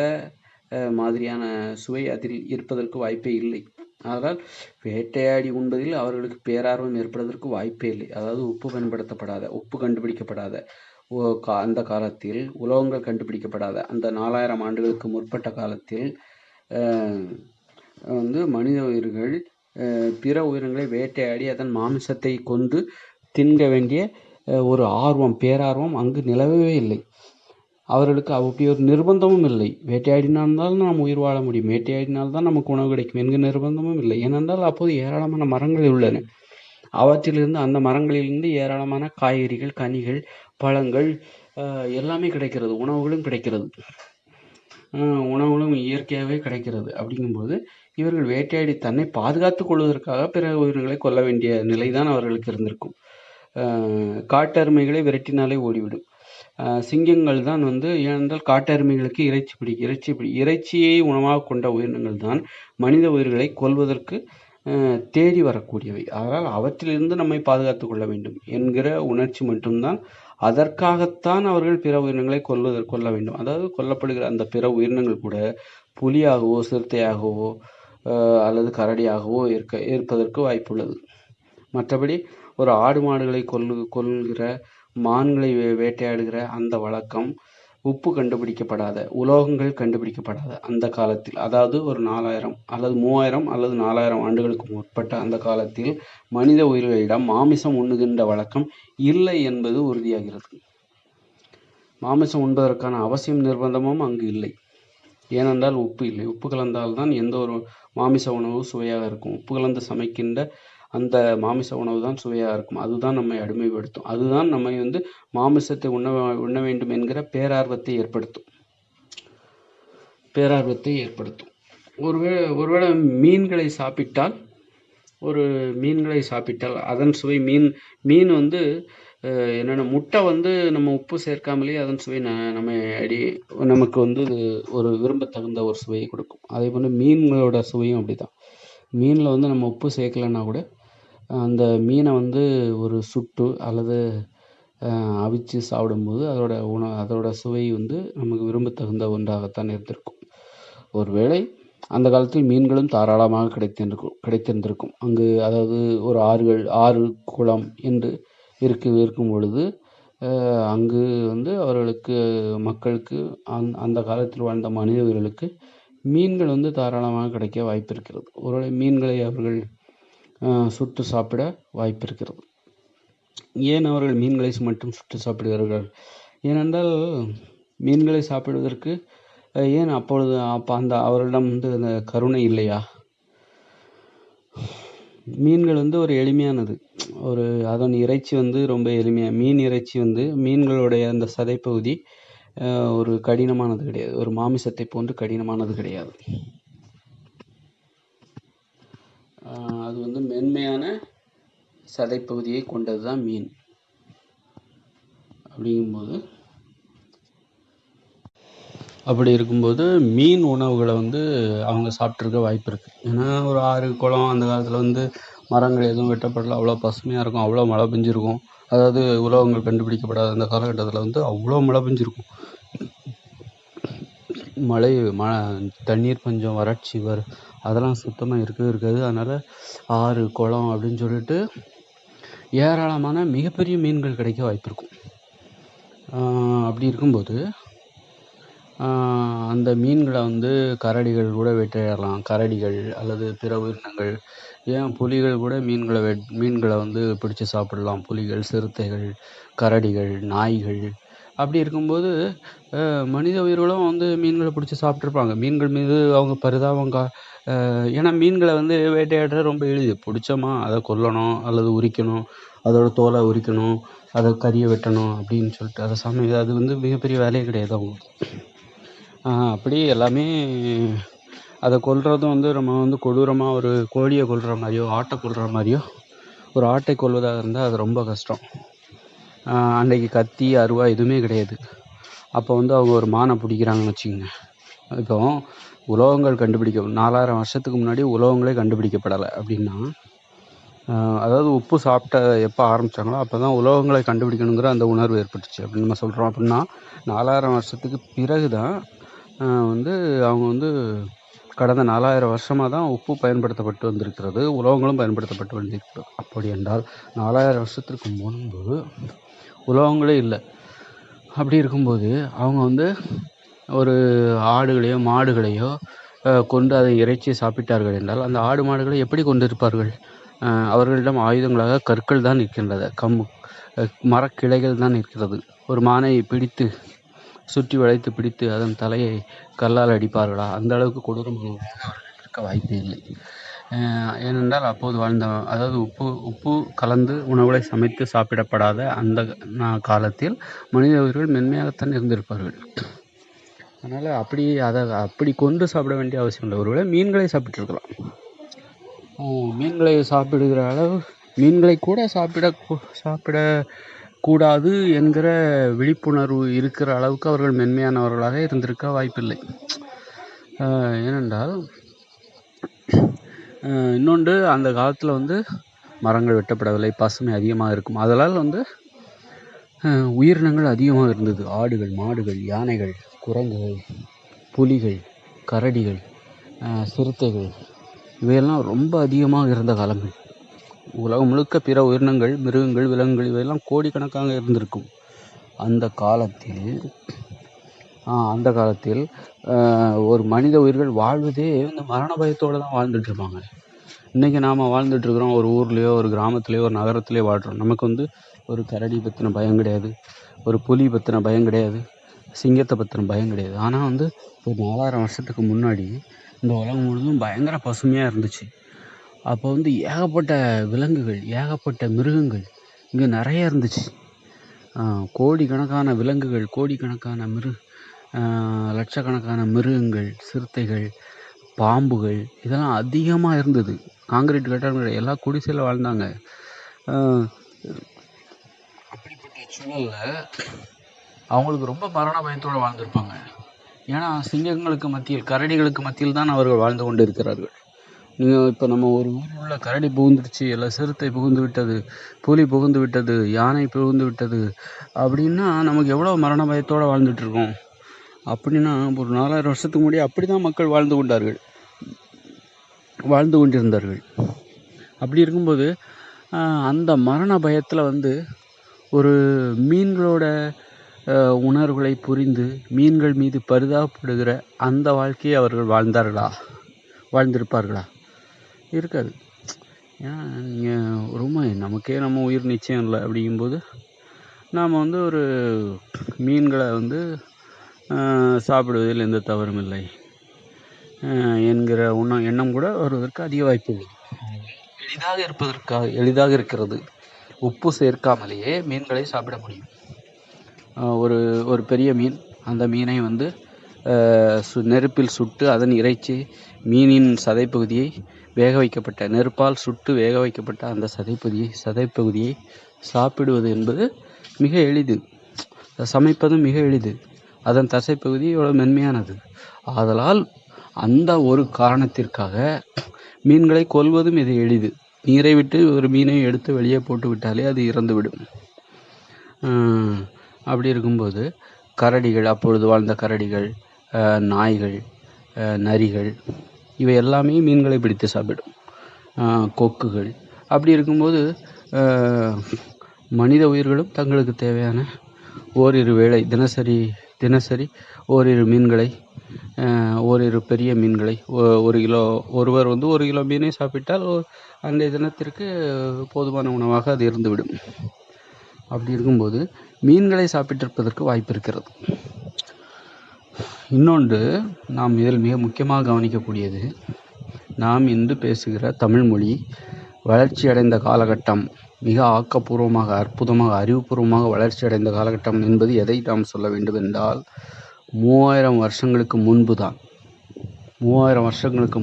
மாதிரியான சுவை அதில் இருப்பதற்கு வாய்ப்பே இல்லை. ஆனால் வேட்டையாடி உண்பதில் அவர்களுக்கு பேரார்வம் ஏற்படுவதற்கு வாய்ப்பே இல்லை. அதாவது உப்பு பயன்படுத்தப்படாத, உப்பு கண்டுபிடிக்கப்படாத அந்த காலத்தில், உலோகங்கள் கண்டுபிடிக்கப்படாத அந்த 4000 ஆண்டுகளுக்கு முற்பட்ட காலத்தில் மனித உயிர்கள் பிற உயிரினங்களை வேட்டையாடி அதன் மாமிசத்தை கொண்டு தின்க வேண்டிய ஒரு பேரார்வம் அங்கு நிலவவே இல்லை. அவர்களுக்கு அப்படி ஒரு நிர்பந்தமும் இல்லை. வேட்டையாடினால்தான் நாம் உயிர் வாழ முடியும், வேட்டையாடினால்தான் நமக்கு உணவு கிடைக்கும் என்கிற நிர்பந்தமும் இல்லை. ஏனென்றால் அப்போது ஏராளமான மரங்கள் உள்ளன. அவற்றிலிருந்து, அந்த மரங்களிலிருந்து ஏராளமான காய்கறிகள், கனிகள், பழங்கள் எல்லாமே கிடைக்கிறது. உணவுகளும் கிடைக்கிறது. உணவுகளும் இயற்கையாகவே கிடைக்கிறது. அப்படிங்கும்போது இவர்கள் வேட்டையாடி தன்னை பாதுகாத்துக் கொள்வதற்காக பிற உயிர்களை கொல்ல வேண்டிய நிலைதான் அவர்களுக்கு இருந்திருக்கும். காட்டெருமைகளை விரட்டினாலே ஓடிவிடும். சிங்கங்கள் தான் ஏனென்றால் காட்டெருமைகளுக்கு இறைச்சியை உணவாக கொண்ட உயிரினங்கள் தான் மனித உயிர்களை கொல்வதற்கு தேடி வரக்கூடியவை. அதனால் அவற்றிலிருந்து நம்மை பாதுகாத்துக் கொள்ள வேண்டும் என்கிற உணர்ச்சி மட்டும்தான். அதற்காகத்தான் அவர்கள் பிற உயிரினங்களை கொல்ல வேண்டும். அதாவது கொல்லப்படுகிற அந்த பிற உயிரினங்கள் கூட புலியாகவோ சிறுத்தையாகவோ அல்லது கரடியாகவோ இருப்பதற்கு வாய்ப்புள்ளது. மற்றபடி ஒரு ஆடு மாடுகளை கொல்கிற, மான்களை வேட்டையாடுகிற அந்த வழக்கம் உப்பு கண்டுபிடிக்கப்படாத, உலோகங்கள் கண்டுபிடிக்கப்படாத அந்த காலத்தில், அதாவது ஒரு 4000 அல்லது 3000 அல்லது 4000 ஆண்டுகளுக்கு முற்பட்ட அந்த காலத்தில் மனித உயிர்களிடம் மாமிசம் உண்ணுகின்ற வழக்கம் இல்லை என்பது உறுதியாகிறது. மாமிசம் உண்பதற்கான அவசியம், நிர்பந்தமும் அங்கு இல்லை. ஏனென்றால் உப்பு இல்லை. உப்பு கலந்தால்தான் எந்த ஒரு மாமிச உணவு சுவையாக இருக்கும். உப்பு கலந்து சமைக்கின்ற அந்த மாமிச உணவு தான் சுவையாக இருக்கும். அதுதான் நம்மை அடிமைப்படுத்தும். அதுதான் நம்மை மாமிசத்தை உண்ண வேண்டும் என்கிற பேரார்வத்தை ஏற்படுத்தும். ஒருவேளை மீன்களை சாப்பிட்டால் அதன் சுவை, மீன் என்னென்ன முட்டை நம்ம உப்பு சேர்க்காமலேயே அதன் சுவை நமக்கு ஒரு விரும்பத்தகுந்த ஒரு சுவையை கொடுக்கும். அதே போல மீன்களோட சுவையும் அப்படிதான். மீனில் நம்ம உப்பு சேர்க்கலைன்னா கூட அந்த மீனை ஒரு சுட்டு அல்லது அவிச்சு சாப்பிடும்போது அதோட சுவை நமக்கு விரும்பத்தகுந்த ஒன்றாகத்தான் இருந்திருக்கும். ஒருவேளை அந்த காலத்தில் மீன்களும் தாராளமாக கிடைத்திருந்திருக்கும். அங்கு, அதாவது ஒரு ஆறு, குளம் என்று இருக்கும் பொழுது அங்கு அவர்களுக்கு, மக்களுக்கு, அந்த காலத்தில் வாழ்ந்த மனித உயிர்களுக்கு மீன்கள் தாராளமாக கிடைக்க வாய்ப்பு இருக்கிறது. ஒருவேளை மீன்களை அவர்கள் சுட்டு சாப்பிட வாய்ப்பு இருக்கிறது. ஏன் அவர்கள் மீன்களை மட்டும் சுட்டு சாப்பிடுகிறார்கள்? ஏனென்றால் மீன்களை சாப்பிடுவதற்கு ஏன் அப்போ அவர்களிடம் அந்த கருணை இல்லையா? மீன்கள் ஒரு எளிமையானது. அதன் இறைச்சி ரொம்ப எளிமையா, மீன் இறைச்சி மீன்களுடைய அந்த சதைப்பகுதி ஒரு கடினமானது கிடையாது. ஒரு மாமிசத்தை போன்று கடினமானது கிடையாது. அது மென்மையான சதைப்பகுதியை கொண்டது தான் மீன். அப்படி இருக்கும்போது மீன் உணவுகளை அவங்க சாப்பிட்ருக்க வாய்ப்பு இருக்குது. ஏன்னா ஒரு ஆறு, குளம் அந்த காலத்தில் மரங்கள் எதுவும் வெட்டப்படல, அவ்வளோ பசுமையாக இருக்கும், அவ்வளோ மழை பெஞ்சிருக்கும். அதாவது உலோகங்கள் கண்டுபிடிக்கப்படாத அந்த காலகட்டத்தில் அவ்வளோ மழை பெஞ்சிருக்கும். தண்ணீர் பஞ்சம், வறட்சி அதெல்லாம் சுத்தமாக இருக்காது. அதனால் ஆறு, குளம் அப்படின்னு சொல்லிட்டு ஏராளமான மிகப்பெரிய மீன்கள் கிடைக்க வாய்ப்பு இருக்கும். அப்படி இருக்கும்போது அந்த மீன்களை வந்து கரடிகள் கூட வேட்டையாடலாம். கரடிகள் அல்லது பிற உயிரினங்கள், ஏன் புலிகள் கூட மீன்களை வந்து பிடிச்சு சாப்பிடலாம். புலிகள், சிறுத்தைகள், கரடிகள், நாய்கள். அப்படி இருக்கும்போது மனித உயிர்களும் வந்து மீன்களை பிடிச்சி சாப்பிட்ருப்பாங்க. மீன்கள் மீது அவங்க பரிதாபம் ஏன்னா மீன்களை வந்து வேட்டையாடுறது ரொம்ப எளிது. பிடிச்சோமா அதை கொல்லணும் அல்லது உரிக்கணும், அதோட தோலை உரிக்கணும், அதை கறியை வெட்டணும் அப்படின்னு சொல்லிட்டு அதை அது வந்து மிகப்பெரிய வேலையே கிடையாது அவங்களுக்கு. அப்படி எல்லாமே அதை கொல்றதும் வந்து நம்ம வந்து கொடூரமாக ஒரு கோழியை கொல்ற மாதிரியோ ஆட்டை கொல்ற மாதிரியோ, ஒரு ஆட்டை கொல்வதாக இருந்தால் அது ரொம்ப கஷ்டம். அன்றைக்கி கத்தி அருவா எதுவுமே கிடையாது. அப்போ வந்து அவங்க ஒரு மானை பிடிக்கிறாங்கன்னு வச்சுக்கோங்க. இப்போ உலோகங்கள் 4000 வருஷத்துக்கு முன்னாடி உலோகங்களே கண்டுபிடிக்கப்படலை அப்படின்னா, அதாவது உப்பு சாப்பிட்ட எப்போ ஆரம்பித்தாங்களோ அப்போ தான் உலோகங்களை கண்டுபிடிக்கணுங்கிற அந்த உணர்வு ஏற்பட்டுச்சு அப்படின்னு நம்ம சொல்கிறோம். அப்படின்னா 4000 வருஷத்துக்கு பிறகு தான் வந்து அவங்க வந்து கடந்த 4000 வருஷமாக தான் உப்பு பயன்படுத்தப்பட்டு வந்திருக்கிறது, உலோகங்களும் பயன்படுத்தப்பட்டு வந்திருக்கிறது. அப்படி என்றால் 4000 வருஷத்திற்கு முன்பு உலோகங்களே இல்லை. அப்படி இருக்கும்போது அவங்க வந்து ஒரு ஆடுகளையோ மாடுகளையோ கொண்டு அதை இறைச்சி சாப்பிட்டார்கள் என்றால் அந்த ஆடு மாடுகளை எப்படி கொண்டிருப்பார்கள்? அவர்களிடம் ஆயுதங்களாக கற்கள் தான் இருக்கின்றது, மரக்கிளைகள் தான் இருக்கிறது. ஒரு மானை பிடித்து சுற்றி வளைத்து பிடித்து அதன் தலையை கல்லால் அடிப்பார்களா? அந்த அளவுக்கு கொடூரமானவர்களாக அவர்கள் இருக்க வாய்ப்பே இல்லை. ஏனென்றால் அப்போது அதாவது உப்பு கலந்து உணவுகளை சமைத்து சாப்பிடப்படாத அந்த காலத்தில் மனித உயிர்கள் மென்மையாகத்தான் இருந்திருப்பார்கள். அதனால் அப்படி கொண்டு சாப்பிட வேண்டிய அவசியம் இல்லை. ஒருவேளை மீன்களை சாப்பிட்டிருக்கலாம். மீன்களை சாப்பிடுகிற அளவு மீன்களை கூட சாப்பிடக்கூடாது என்கிற விழிப்புணர்வு இருக்கிற அளவுக்கு அவர்கள் மென்மையானவர்களாக இருந்திருக்க வாய்ப்பில்லை. ஏனென்றால் இன்னொன்று, அந்த காலத்தில் வந்து மரங்கள் வெட்டப்படவில்லை, பசுமை அதிகமாக இருக்கும். அதனால் வந்து உயிரினங்கள் அதிகமாக இருந்தது. ஆடுகள், மாடுகள், யானைகள், குரங்குகள், புலிகள், கரடிகள், சிறுத்தைகள் இவையெல்லாம் ரொம்ப அதிகமாக இருந்த காலங்கள். உலகம் முழுக்க பிற உயிரினங்கள், மிருகங்கள், விலங்குகள் இவையெல்லாம் கோடிக்கணக்காக இருந்திருக்கும். அந்த காலத்தில் ஒரு மனித உயிர்கள் வாழ்வதே வந்து மரண பயத்தோடு தான் வாழ்ந்துட்டு இருப்பாங்க. இன்றைக்கி நாம் வாழ்ந்துட்டுருக்குறோம், ஒரு ஊர்லேயோ ஒரு கிராமத்துலேயோ ஒரு நகரத்துலேயோ வாழ்கிறோம். நமக்கு வந்து ஒரு கரடி பற்றின பயம் கிடையாது, ஒரு புலி பற்றின பயம் கிடையாது, சிங்கத்தை பற்றின பயம் கிடையாது. ஆனால் வந்து ஒரு 4000 வருஷத்துக்கு முன்னாடி இந்த உலகம் முழுவதும் பயங்கர பசுமையாக இருந்துச்சு. அப்போ வந்து ஏகப்பட்ட விலங்குகள், ஏகப்பட்ட மிருகங்கள் இங்கே நிறைய இருந்துச்சு. கோடிக்கணக்கான விலங்குகள், கோடிக்கணக்கான லட்சக்கணக்கான மிருகங்கள், சிறுத்தைகள், பாம்புகள் இதெல்லாம் அதிகமாக இருந்தது. காங்கிரீட் கட்டடங்கள், எல்லாம் குடிசையில் வாழ்ந்தாங்க. அப்படிப்பட்ட சூழலில் அவங்களுக்கு ரொம்ப மரண பயத்தோடு வாழ்ந்திருப்பாங்க. ஏன்னா சிங்கங்களுக்கு மத்தியில், கரடிகளுக்கு மத்தியில் தான் அவர்கள் வாழ்ந்து கொண்டு இருக்கிறார்கள். இப்போ நம்ம ஒரு ஊரில் உள்ள கரடி புகுந்துடுச்சு, இல்லை சிறுத்தை புகுந்து விட்டது, புலி புகுந்து விட்டது, யானை புகுந்து விட்டது அப்படின்னா நமக்கு எவ்வளோ மரண பயத்தோடு வாழ்ந்துட்டுருக்கோம். அப்படின்னா ஒரு 4000 வருஷத்துக்கு முன்னாடி அப்படி தான் மக்கள் வாழ்ந்து கொண்டிருந்தார்கள். அப்படி இருக்கும்போது அந்த மரண பயத்தில் வந்து ஒரு மீன்களோட உணர்வுகளை புரிந்து மீன்கள் மீது பரிதாபப்படுகிற அந்த வாழ்க்கையை அவர்கள் வாழ்ந்திருப்பார்களா? இருக்காது. ஏன்னா நீங்கள் ரொம்ப நம்ம உயிர் நிச்சயம் இல்லை. அப்படிங்கும்போது நாம் வந்து ஒரு மீன்களை வந்து சாப்பிடுவதில் எந்த தவறும் இல்லை என்கிற எண்ணம் கூட வருவதற்கு அதிக வாய்ப்பு உள்ளது. எளிதாக இருக்கிறது. உப்பு சேர்க்காமலேயே மீன்களை சாப்பிட முடியும். ஒரு பெரிய மீன், அந்த மீனை வந்து நெருப்பில் சுட்டு அதன் இறைச்சி, மீனின் சதைப்பகுதியை நெருப்பால் சுட்டு வேக வைக்கப்பட்ட அந்த சதைப்பகுதியை சாப்பிடுவது என்பது மிக எளிது. சமைப்பதும் மிக எளிது. அதன் தசைப்பகுதி எவ்வளோ மென்மையானது. ஆதலால் அந்த ஒரு காரணத்திற்காக மீன்களை கொல்வது மிக எளிது. நீரை விட்டு ஒரு மீனை எடுத்து வெளியே போட்டு விட்டாலே அது இறந்துவிடும். அப்படி இருக்கும்போது கரடிகள், அப்பொழுது வாழ்ந்த கரடிகள், நாய்கள், நரிகள் இவை எல்லாமே மீன்களை பிடித்து சாப்பிடும். கொக்குகள். அப்படி இருக்கும்போது மனித உயிர்களும் தங்களுக்கு தேவையான ஓரிரு வேளை தினசரி ஓரிரு மீன்களை, ஓரிரு பெரிய மீன்களை, ஒருவர் 1 கிலோ மீனை சாப்பிட்டால் அன்றைய தினத்திற்கு போதுமான உணவாக அது இருந்துவிடும். அப்படி இருக்கும்போது மீன்களை சாப்பிட்டிருப்பதற்கு வாய்ப்பு இருக்கிறது. இன்னொன்று, நாம் இதில் மிக முக்கியமாக கவனிக்கக்கூடியது, நாம் இன்று பேசுகிற தமிழ்மொழி வளர்ச்சி அடைந்த காலகட்டம், மிக ஆக்கப்பூர்வமாக, அற்புதமாக, அறிவுபூர்வமாக வளர்ச்சி அடைந்த காலகட்டம் என்பது எதை நாம் சொல்ல வேண்டும் என்றால், 3000 வருஷங்களுக்கு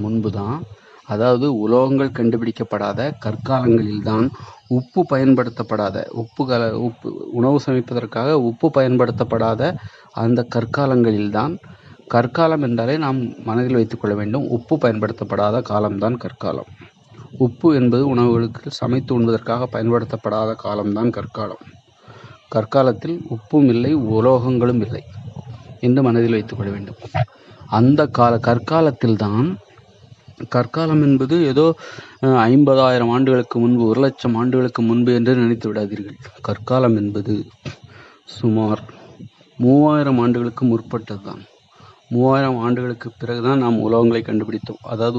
முன்பு தான், அதாவது உலோகங்கள் கண்டுபிடிக்கப்படாத கற்காலங்களில்தான், உப்பு பயன்படுத்தப்படாத, உணவு சமைப்பதற்காக உப்பு பயன்படுத்தப்படாத அந்த கற்காலங்களில்தான், கற்காலம் என்றாலே நாம் மனதில் வைத்துக்கொள்ள வேண்டும், உப்பு பயன்படுத்தப்படாத காலம்தான் கற்காலம். உப்பு என்பது உணவுகளுக்கு சமைத்து உண்பதற்காக பயன்படுத்தப்படாத காலம்தான் கற்காலம். கற்காலத்தில் உப்பும் இல்லை, உலோகங்களும் இல்லை என்று மனதில் வைத்துக்கொள்ள வேண்டும். அந்த கற்காலத்தில்தான், கற்காலம் என்பது ஏதோ 50,000 ஆண்டுகளுக்கு முன்பு, 1,00,000 ஆண்டுகளுக்கு முன்பு என்று நினைத்து விடாதீர்கள். கற்காலம் என்பது சுமார் 3000 ஆண்டுகளுக்கு முற்பட்டது தான். 3000 ஆண்டுகளுக்கு பிறகுதான் நாம் உலோகங்களை கண்டுபிடித்தோம். அதாவது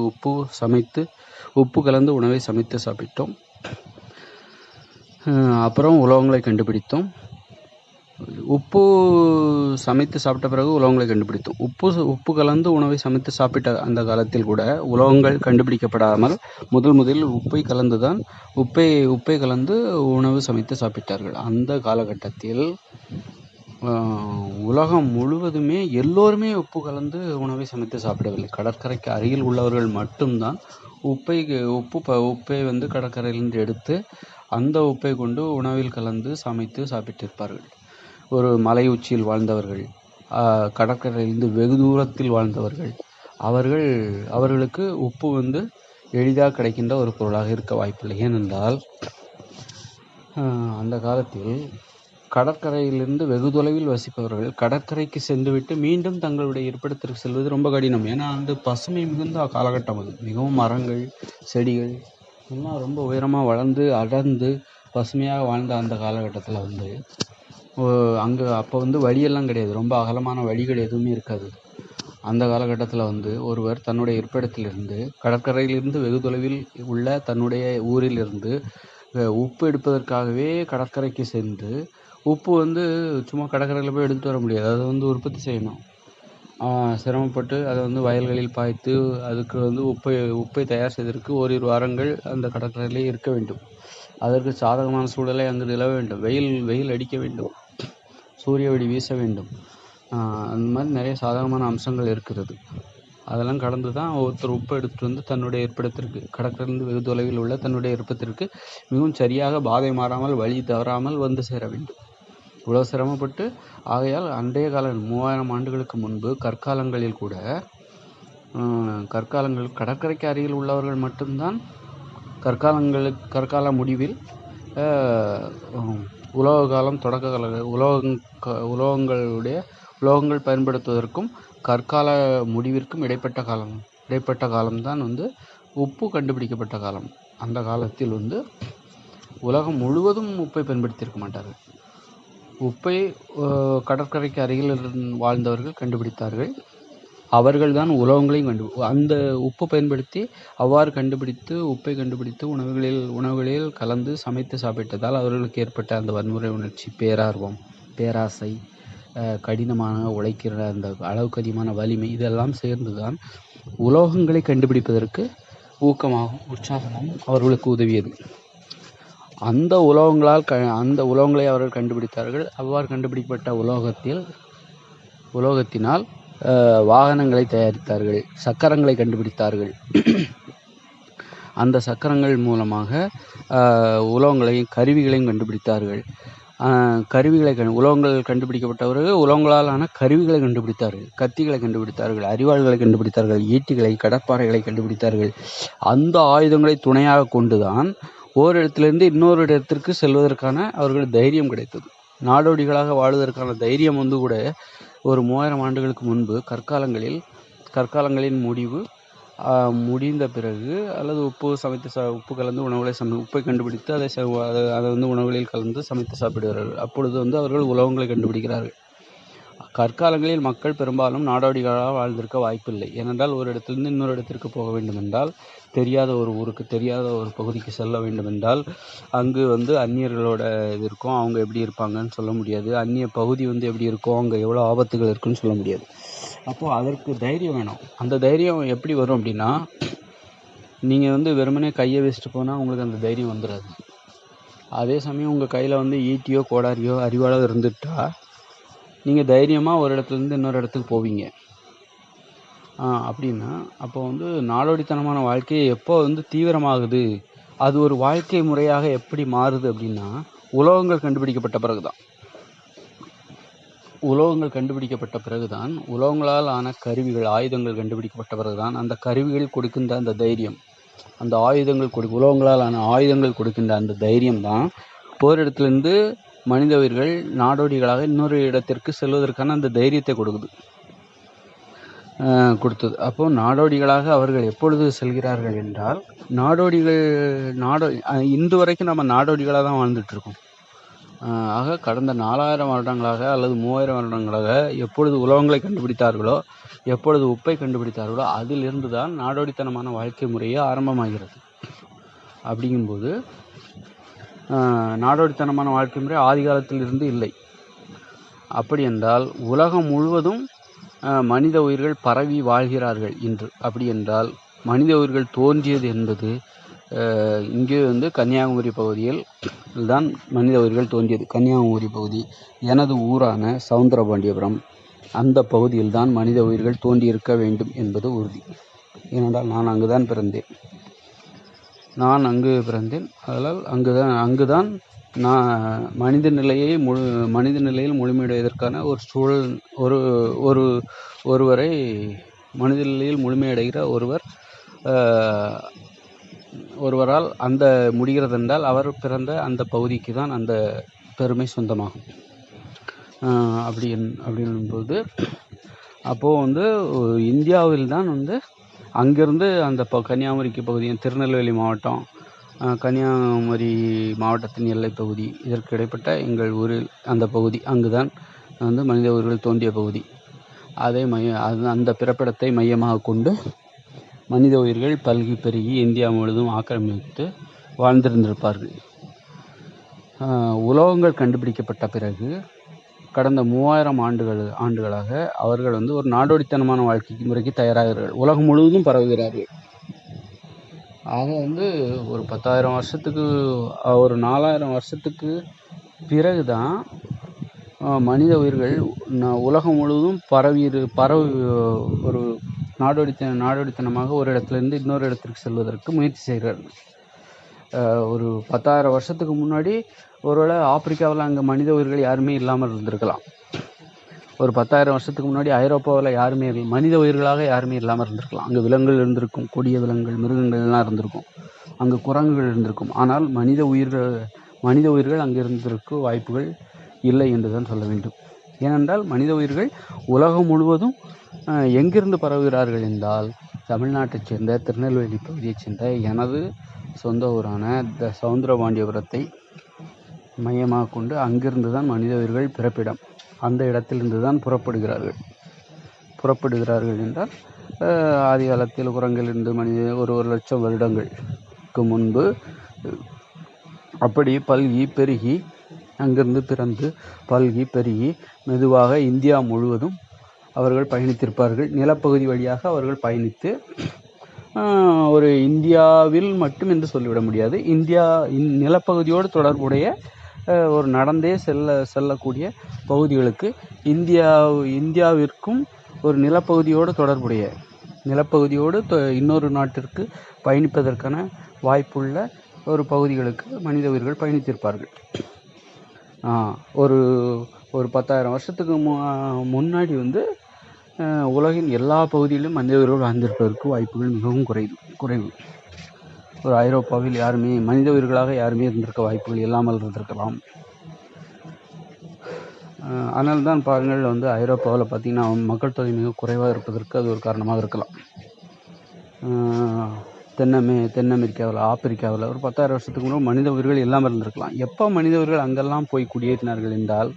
உப்பு கலந்து உணவை சமைத்து சாப்பிட்டோம். அப்புறம் உலோகங்களை கண்டுபிடித்தோம். உப்பு சமைத்து சாப்பிட்ட பிறகு உலோகங்களை கண்டுபிடித்தோம். உப்பு கலந்து உணவை சமைத்து சாப்பிட்ட அந்த காலத்தில் கூட உலோகங்கள் கண்டுபிடிக்கப்படாமல் முதலில் உப்பை கலந்து உணவு சமைத்து சாப்பிட்டார்கள். அந்த காலகட்டத்தில் உலகம் முழுவதுமே எல்லோருமே உப்பு கலந்து உணவை சமைத்து சாப்பிடவில்லை. கடற்கரைக்கு அருகில் உள்ளவர்கள் மட்டும்தான் உப்பை கடற்கரையிலிருந்து எடுத்து அந்த உப்பை கொண்டு உணவில் கலந்து சமைத்து சாப்பிட்டிருப்பார்கள். ஒரு மலை உச்சியில் வாழ்ந்தவர்கள், கடற்கரையிலிருந்து வெகு தூரத்தில் வாழ்ந்தவர்கள், அவர்களுக்கு உப்பு எளிதாக கிடைக்கின்ற ஒரு பொருளாக இருக்க வாய்ப்பில்லை. ஏனென்றால் அந்த காலத்தில் கடற்கரையிலிருந்து வெகு தொலைவில் வசிப்பவர்கள் கடற்கரைக்கு சென்றுவிட்டு மீண்டும் தங்களுடைய இருப்பிடத்திற்கு செல்வது ரொம்ப கடினம். ஏன்னா பசுமை மிகுந்த காலகட்டம் அது. மிகவும் மரங்கள், செடிகள் எல்லாம் ரொம்ப உயரமாக வளர்ந்து அடர்ந்து பசுமையாக வாழ்ந்த அந்த காலகட்டத்தில் அங்கே அப்போ வழியெல்லாம் கிடையாது. ரொம்ப அகலமான வழிகள் எதுவுமே இருக்காது. அந்த காலகட்டத்தில் ஒருவர் தன்னுடைய இருப்பிடத்திலிருந்து கடற்கரையிலிருந்து வெகு தொலைவில் உள்ள தன்னுடைய ஊரிலிருந்து உப்பு எடுப்பதற்காகவே கடற்கரைக்கு சென்று, உப்பு சும்மா கடற்கரையில் போய் எடுத்துட்டு வர முடியாது. அதை உற்பத்தி செய்யணும். சிரமப்பட்டு அதை வயல்களில் பாய்த்து அதுக்கு உப்பை தயார் செய்வதற்கு ஓரிரு வாரங்கள் அந்த கடற்கரையிலே இருக்க வேண்டும். அதற்கு சாதகமான சூழலை அங்கு நிலவ வேண்டும். வெயில் அடிக்க வேண்டும், சூரிய ஒளி வீச வேண்டும். அந்த மாதிரி நிறைய சாதகமான அம்சங்கள் இருக்கிறது. அதெல்லாம் கடந்து தான் ஒருத்தர் உப்பு எடுத்துட்டு தன்னுடைய இருப்பிடத்திற்கு, கடற்கரையிலிருந்து வெகு தொலைவில் உள்ள தன்னுடைய இருப்பிடத்திற்கு மிகவும் சரியாக பாதை மாறாமல், வழி தவறாமல் சேர வேண்டும். இவ்வளவு சிரமப்பட்டு, ஆகையால் அன்றைய காலம் 3000 ஆண்டுகளுக்கு முன்பு கற்காலங்களில் கூட கடற்கரைக்கு அருகில் உள்ளவர்கள் மட்டும்தான் கற்கால முடிவில் உலோக காலம், தொடக்க கால உலோகங்கள் பயன்படுத்துவதற்கும் கற்கால முடிவிற்கும் இடைப்பட்ட காலம்தான் உப்பு கண்டுபிடிக்கப்பட்ட காலம். அந்த காலத்தில் உலகம் முழுவதும் உப்பை பயன்படுத்தியிருக்க மாட்டார்கள். உப்பை கடற்கரைக்கு அருகில் வாழ்ந்தவர்கள் கண்டுபிடித்தார்கள். அவர்கள்தான் உலோகங்களையும் அந்த உப்பு பயன்படுத்தி அவ்வாறு உப்பை கண்டுபிடித்து உணவுகளில் கலந்து சமைத்து சாப்பிட்டதால் அவர்களுக்கு ஏற்பட்ட அந்த வன்முறை உணர்ச்சி, பேரார்வம், பேராசை, கடினமான உழைக்கிற அந்த அளவுக்கு அதிகமான வலிமை, இதெல்லாம் சேர்ந்துதான் உலோகங்களை கண்டுபிடிப்பதற்கு ஊக்கமாகவும் உற்சாகமாகவும் அவர்களுக்கு உதவியது. அந்த உலோகங்களை அவர்கள் கண்டுபிடித்தார்கள். அவ்வாறு கண்டுபிடிக்கப்பட்ட உலோகத்தினால் வாகனங்களை தயாரித்தார்கள், சக்கரங்களை கண்டுபிடித்தார்கள். அந்த சக்கரங்கள் மூலமாக கருவிகளையும் கண்டுபிடித்தார்கள். உலோகங்கள் கண்டுபிடிக்கப்பட்டவர்கள் உலோகங்களாலான கருவிகளை கண்டுபிடித்தார்கள், கத்திகளை கண்டுபிடித்தார்கள், அரிவாள்களை கண்டுபிடித்தார்கள், ஈட்டிகளை, கடற்பாறைகளை கண்டுபிடித்தார்கள். அந்த ஆயுதங்களை துணையாக கொண்டுதான் ஓரிடத்திலிருந்து இன்னொரு இடத்திற்கு செல்வதற்கான அவர்கள் தைரியம் கிடைத்தது. நாடோடிகளாக வாழ்வதற்கான தைரியம் கூட ஒரு 3000 ஆண்டுகளுக்கு முன்பு கற்காலங்களின் முடிவு முடிந்த பிறகு அல்லது உப்பு கலந்து உணவுகளை உப்பை கண்டுபிடித்து அதை வந்து உணவுகளில் கலந்து சமைத்து சாப்பிடுகிறார்கள். அப்பொழுது வந்து அவர்கள் உலோகங்களை கண்டுபிடிக்கிறார்கள். கற்காலங்களில் மக்கள் பெரும்பாலும் நாடோடிகளாக வாழ்ந்திருக்க வாய்ப்பில்லை. ஏனென்றால் ஒரு இடத்திலிருந்து இன்னொரு இடத்திற்கு போக வேண்டுமென்றால், தெரியாத ஒரு ஊருக்கு, தெரியாத ஒரு பகுதிக்கு செல்ல வேண்டுமென்றால், அங்கு வந்து அந்நியர்களோட இது இருக்கும், அவங்க எப்படி இருப்பாங்கன்னு சொல்ல முடியாது. அந்நிய பகுதி வந்து எப்படி இருக்கும், அங்கே எவ்வளோ ஆபத்துகள் இருக்குன்னு சொல்ல முடியாது. அப்போது அதற்கு தைரியம் வேணும். அந்த தைரியம் எப்படி வரும் அப்படின்னா, நீங்கள் வந்து வெறுமனே கையை வச்சுட்டு போனால் உங்களுக்கு அந்த தைரியம் வந்துடாது. அதே சமயம் உங்கள் கையில் வந்து ஈட்டியோ கோடாரியோ அறிவாளோ இருந்துட்டா நீங்கள் தைரியமாக ஒரு இடத்துலேருந்து இன்னொரு இடத்துக்கு போவீங்க. அப்படின்னா அப்போ வந்து நாடோடித்தனமான வாழ்க்கை எப்போ வந்து தீவிரமாகுது, அது ஒரு வாழ்க்கை முறையாக எப்படி மாறுது அப்படின்னா, உலோகங்கள் கண்டுபிடிக்கப்பட்ட பிறகுதான். உலோகங்களால் ஆன கருவிகள், ஆயுதங்கள் கண்டுபிடிக்கப்பட்ட பிறகுதான் அந்த கருவிகள் கொடுக்கின்ற அந்த தைரியம், அந்த உலோகங்களால் ஆன ஆயுதங்கள் கொடுக்கின்ற அந்த தைரியம் தான் போரிடத்திலிருந்து மனித உயிர்கள் நாடோடிகளாக இன்னொரு இடத்திற்கு செல்வதற்கான அந்த தைரியத்தை கொடுத்தது. அப்போ நாடோடிகளாக அவர்கள் எப்பொழுது செல்கிறார்கள் என்றால், இன்று வரைக்கும் நம்ம நாடோடிகளாக தான் வாழ்ந்துட்டு இருக்கோம். ஆக கடந்த 4000 வருடங்களாக அல்லது 3000 வருடங்களாக எப்பொழுது உலோகங்களை கண்டுபிடித்தார்களோ, எப்பொழுது உப்பை கண்டுபிடித்தார்களோ, அதிலிருந்து தான் நாடோடித்தனமான வாழ்க்கை முறையே ஆரம்பமாகிறது. அப்படிங்கும்போது நாடோடித்தனமான வாழ்க்கை முறை ஆதி காலத்தில் இருந்து இல்லை. அப்படி என்றால் உலகம் முழுவதும் மனித உயிர்கள் பரவி வாழ்கிறார்கள் இன்று. அப்படி என்றால் மனித உயிர்கள் தோன்றியது என்பது இங்கே வந்து கன்னியாகுமரி பகுதியில் தான் மனித உயிர்கள் தோன்றியது. கன்னியாகுமரி பகுதி எனது ஊரான சவுந்தரபாண்டியபுரம், அந்த பகுதியில் தான் மனித உயிர்கள் தோன்றியிருக்க வேண்டும் என்பது உறுதி. ஏனென்றால் நான் அங்குதான் பிறந்தேன். அதனால் அங்குதான் நான் மனித நிலையில் முழுமையடைவதற்கான ஒரு சூழல், ஒருவரை மனித நிலையில் முழுமையடைகிற ஒருவரால் அந்த முடிகிறது என்றால் அவர் பிறந்த அந்த பகுதிக்கு தான் அந்த பெருமை சொந்தமாகும். அப்படின்போது அப்போது வந்து இந்தியாவில் தான் வந்து அங்கிருந்து அந்த கன்னியாகுமரிக்கு பகுதியின் திருநெல்வேலி மாவட்டம், கன்னியாகுமரி மாவட்டத்தின் எல்லைப்பகுதி, இதற்கு இடைப்பட்ட எங்கள் ஊரில் அந்த பகுதி, அங்குதான் வந்து மனித உயிர்கள் தோன்றிய பகுதி. அந்த பிறப்பிடத்தை மையமாக கொண்டு மனித உயிர்கள் பல்கி பெருகி இந்தியா முழுவதும் ஆக்கிரமித்து வாழ்ந்திருந்திருப்பார்கள். உலோகங்கள் கண்டுபிடிக்கப்பட்ட பிறகு கடந்த 3000 ஆண்டுகளாக அவர்கள் வந்து ஒரு நாடோடித்தனமான வாழ்க்கை முறைக்கு தயாராகிறார்கள். உலகம் முழுவதும் பரவுகிறார்கள். ஆக வந்து ஒரு 10,000 வருஷத்துக்கு, ஒரு 4000 வருஷத்துக்கு பிறகுதான் மனித உயிர்கள் உலகம் முழுவதும் பரவி ஒரு நாடோடித்தனமாக ஒரு இடத்துலேருந்து இன்னொரு இடத்திற்கு செல்வதற்கு முயற்சி செய்கிறார்கள். ஒரு 10,000 வருஷத்துக்கு முன்னாடி ஒருவேளை ஆப்பிரிக்காவில் அங்கே மனித உயிர்கள் யாருமே இல்லாமல் இருந்திருக்கலாம். ஒரு 10,000 வருஷத்துக்கு முன்னாடி ஐரோப்பாவில் மனித உயிர்களாக யாருமே இல்லாமல் இருந்திருக்கலாம். அங்கே விலங்குகள் இருந்திருக்கும், கொடிய விலங்குகள், மிருகங்கள் எல்லாம் இருந்திருக்கும், அங்கே குரங்குகள் இருந்திருக்கும். ஆனால் மனித உயிர்கள் அங்கே இருந்திருக்க வாய்ப்புகள் இல்லை என்று தான் சொல்ல வேண்டும். ஏனென்றால் மனித உயிர்கள் உலகம் முழுவதும் எங்கிருந்து பரவுகிறார்கள் என்றால், தமிழ்நாட்டைச் சேர்ந்த திருநெல்வேலி பகுதியைச் சேர்ந்த எனது சொந்த ஊரான சவுந்தரபாண்டியபுரத்தை மையமாக கொண்டு அங்கிருந்து தான் மனித உயிர்கள் பிறப்பிடம். அந்த இடத்திலிருந்து தான் புறப்படுகிறார்கள் என்றால், ஆதி காலத்தில் குரங்கிலிருந்து ஒரு லட்சம் வருடங்களுக்கு முன்பு அப்படி பல்கி பெருகி அங்கிருந்து பிறந்து பல்கி பெருகி மெதுவாக இந்தியா முழுவதும் அவர்கள் பயணித்திருப்பார்கள். நிலப்பகுதி வழியாக அவர்கள் பயணித்து ஒரு இந்தியாவில் மட்டும் என்று சொல்லிவிட முடியாது, நிலப்பகுதியோடு தொடர்புடைய ஒரு நடந்தே செல்லக்கூடிய பகுதிகளுக்கு, இந்தியாவிற்கும் ஒரு நிலப்பகுதியோடு இன்னொரு நாட்டிற்கு பயணிப்பதற்கான வாய்ப்புள்ள ஒரு பகுதிகளுக்கு மனித உயிர்கள் பயணித்திருப்பார்கள். ஒரு 10,000 வருஷத்துக்கு முன்னாடி வந்து உலகின் எல்லா பகுதியிலும் மனித உயிர்கள் வாழ்ந்திருப்பதற்கு வாய்ப்புகள் மிகவும் குறைவு. ஒரு ஐரோப்பாவில் மனித உயிர்களாக யாருமே இருந்திருக்க வாய்ப்புகள் இல்லாமல் இருந்திருக்கலாம். அதனால் தான் பாருங்கள் வந்து ஐரோப்பாவில் பார்த்திங்கன்னா மக்கள் தொகை மிக குறைவாக இருப்பதற்கு அது ஒரு காரணமாக இருக்கலாம். தென் அமெரிக்காவில், ஆப்பிரிக்காவில் ஒரு 10,000 வருஷத்துக்கு முன்னாடி மனித உயிர்கள் இல்லாமல் இருந்திருக்கலாம். எப்போ மனித உயிர்கள் அங்கெல்லாம் போய் குடியேற்றினார்கள் என்றால்,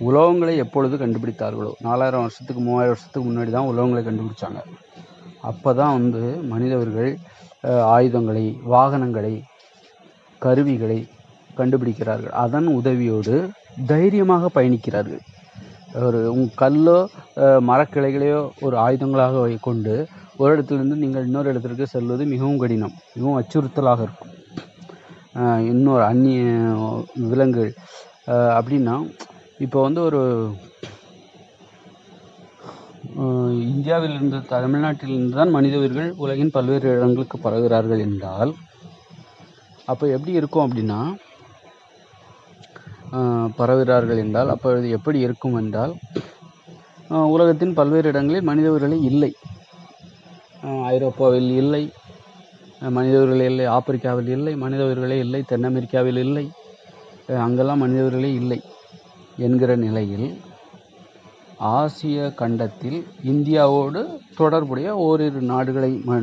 உலோகங்களை எப்பொழுது கண்டுபிடித்தார்களோ, 4000 வருஷத்துக்கு 3000 வருஷத்துக்கு முன்னாடி தான் உலோகங்களை கண்டுபிடிச்சாங்க. அப்போ தான் வந்து மனிதவர்கள் ஆயுதங்களை, வாகனங்களை, கருவிகளை கண்டுபிடிக்கிறார்கள். அதன் உதவியோடு தைரியமாக பயணிக்கிறார்கள். ஒரு கல்லோ மரக்கிளைகளையோ ஒரு ஆயுதங்களாக கொண்டு ஒரு இடத்துலேருந்து நீங்கள் இன்னொரு இடத்திற்கு செல்வது மிகவும் கடினம், மிகவும் அச்சுறுத்தலாக இருக்கும். இன்னொரு அந்நிய விலங்குகள் அப்படின்னா, இப்போ வந்து ஒரு இந்தியாவிலிருந்து, தமிழ்நாட்டிலிருந்து தான் மனித உயிர்கள் உலகின் பல்வேறு இடங்களுக்கு பரவுகிறார்கள் என்றால், அப்போ எப்படி இருக்கும் அப்படின்னா, பரவுகிறார்கள் என்றால் அப்பொழுது எப்படி இருக்கும் என்றால், உலகத்தின் பல்வேறு இடங்களில் மனித உயிர்களே இல்லை. ஐரோப்பாவில் இல்லை மனித உயிர்களே இல்லை, ஆப்பிரிக்காவில் இல்லை மனித உயிர்களே இல்லை, தென் அமெரிக்காவில் இல்லை, அங்கெல்லாம் மனித உயிர்களே இல்லை என்கிற நிலையில், ஆசிய கண்டத்தில் இந்தியாவோடு தொடர்புடைய ஓரிரு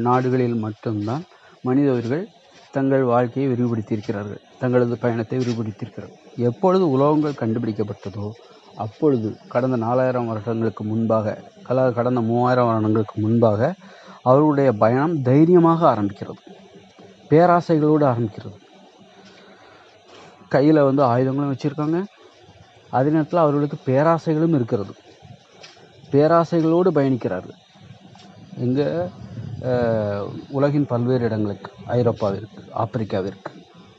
நாடுகளில் மட்டும்தான் மனித உயிர்கள் தங்கள் வாழ்க்கையை விரிவுபடுத்தியிருக்கிறார்கள், தங்களது பயணத்தை விரிவுபடுத்தியிருக்கிறார்கள். எப்பொழுது உலோகங்கள் கண்டுபிடிக்கப்பட்டதோ அப்பொழுது கடந்த 4000 வருடங்களுக்கு முன்பாக, கடந்த 3000 வருடங்களுக்கு முன்பாக அவர்களுடைய பயணம் தைரியமாக ஆரம்பிக்கிறது, பேராசைகளோடு ஆரம்பிக்கிறது. கையில் வந்து ஆயுதங்களும் வச்சுருக்காங்க, அதே நேரத்தில் அவர்களுக்கு பேராசைகளும் இருக்கிறது. பேராசைகளோடு பயணிக்கிறார்கள். எங்கே? உலகின் பல்வேறு இடங்களுக்கு, ஐரோப்பாவிற்கு, ஆப்பிரிக்காவிற்கு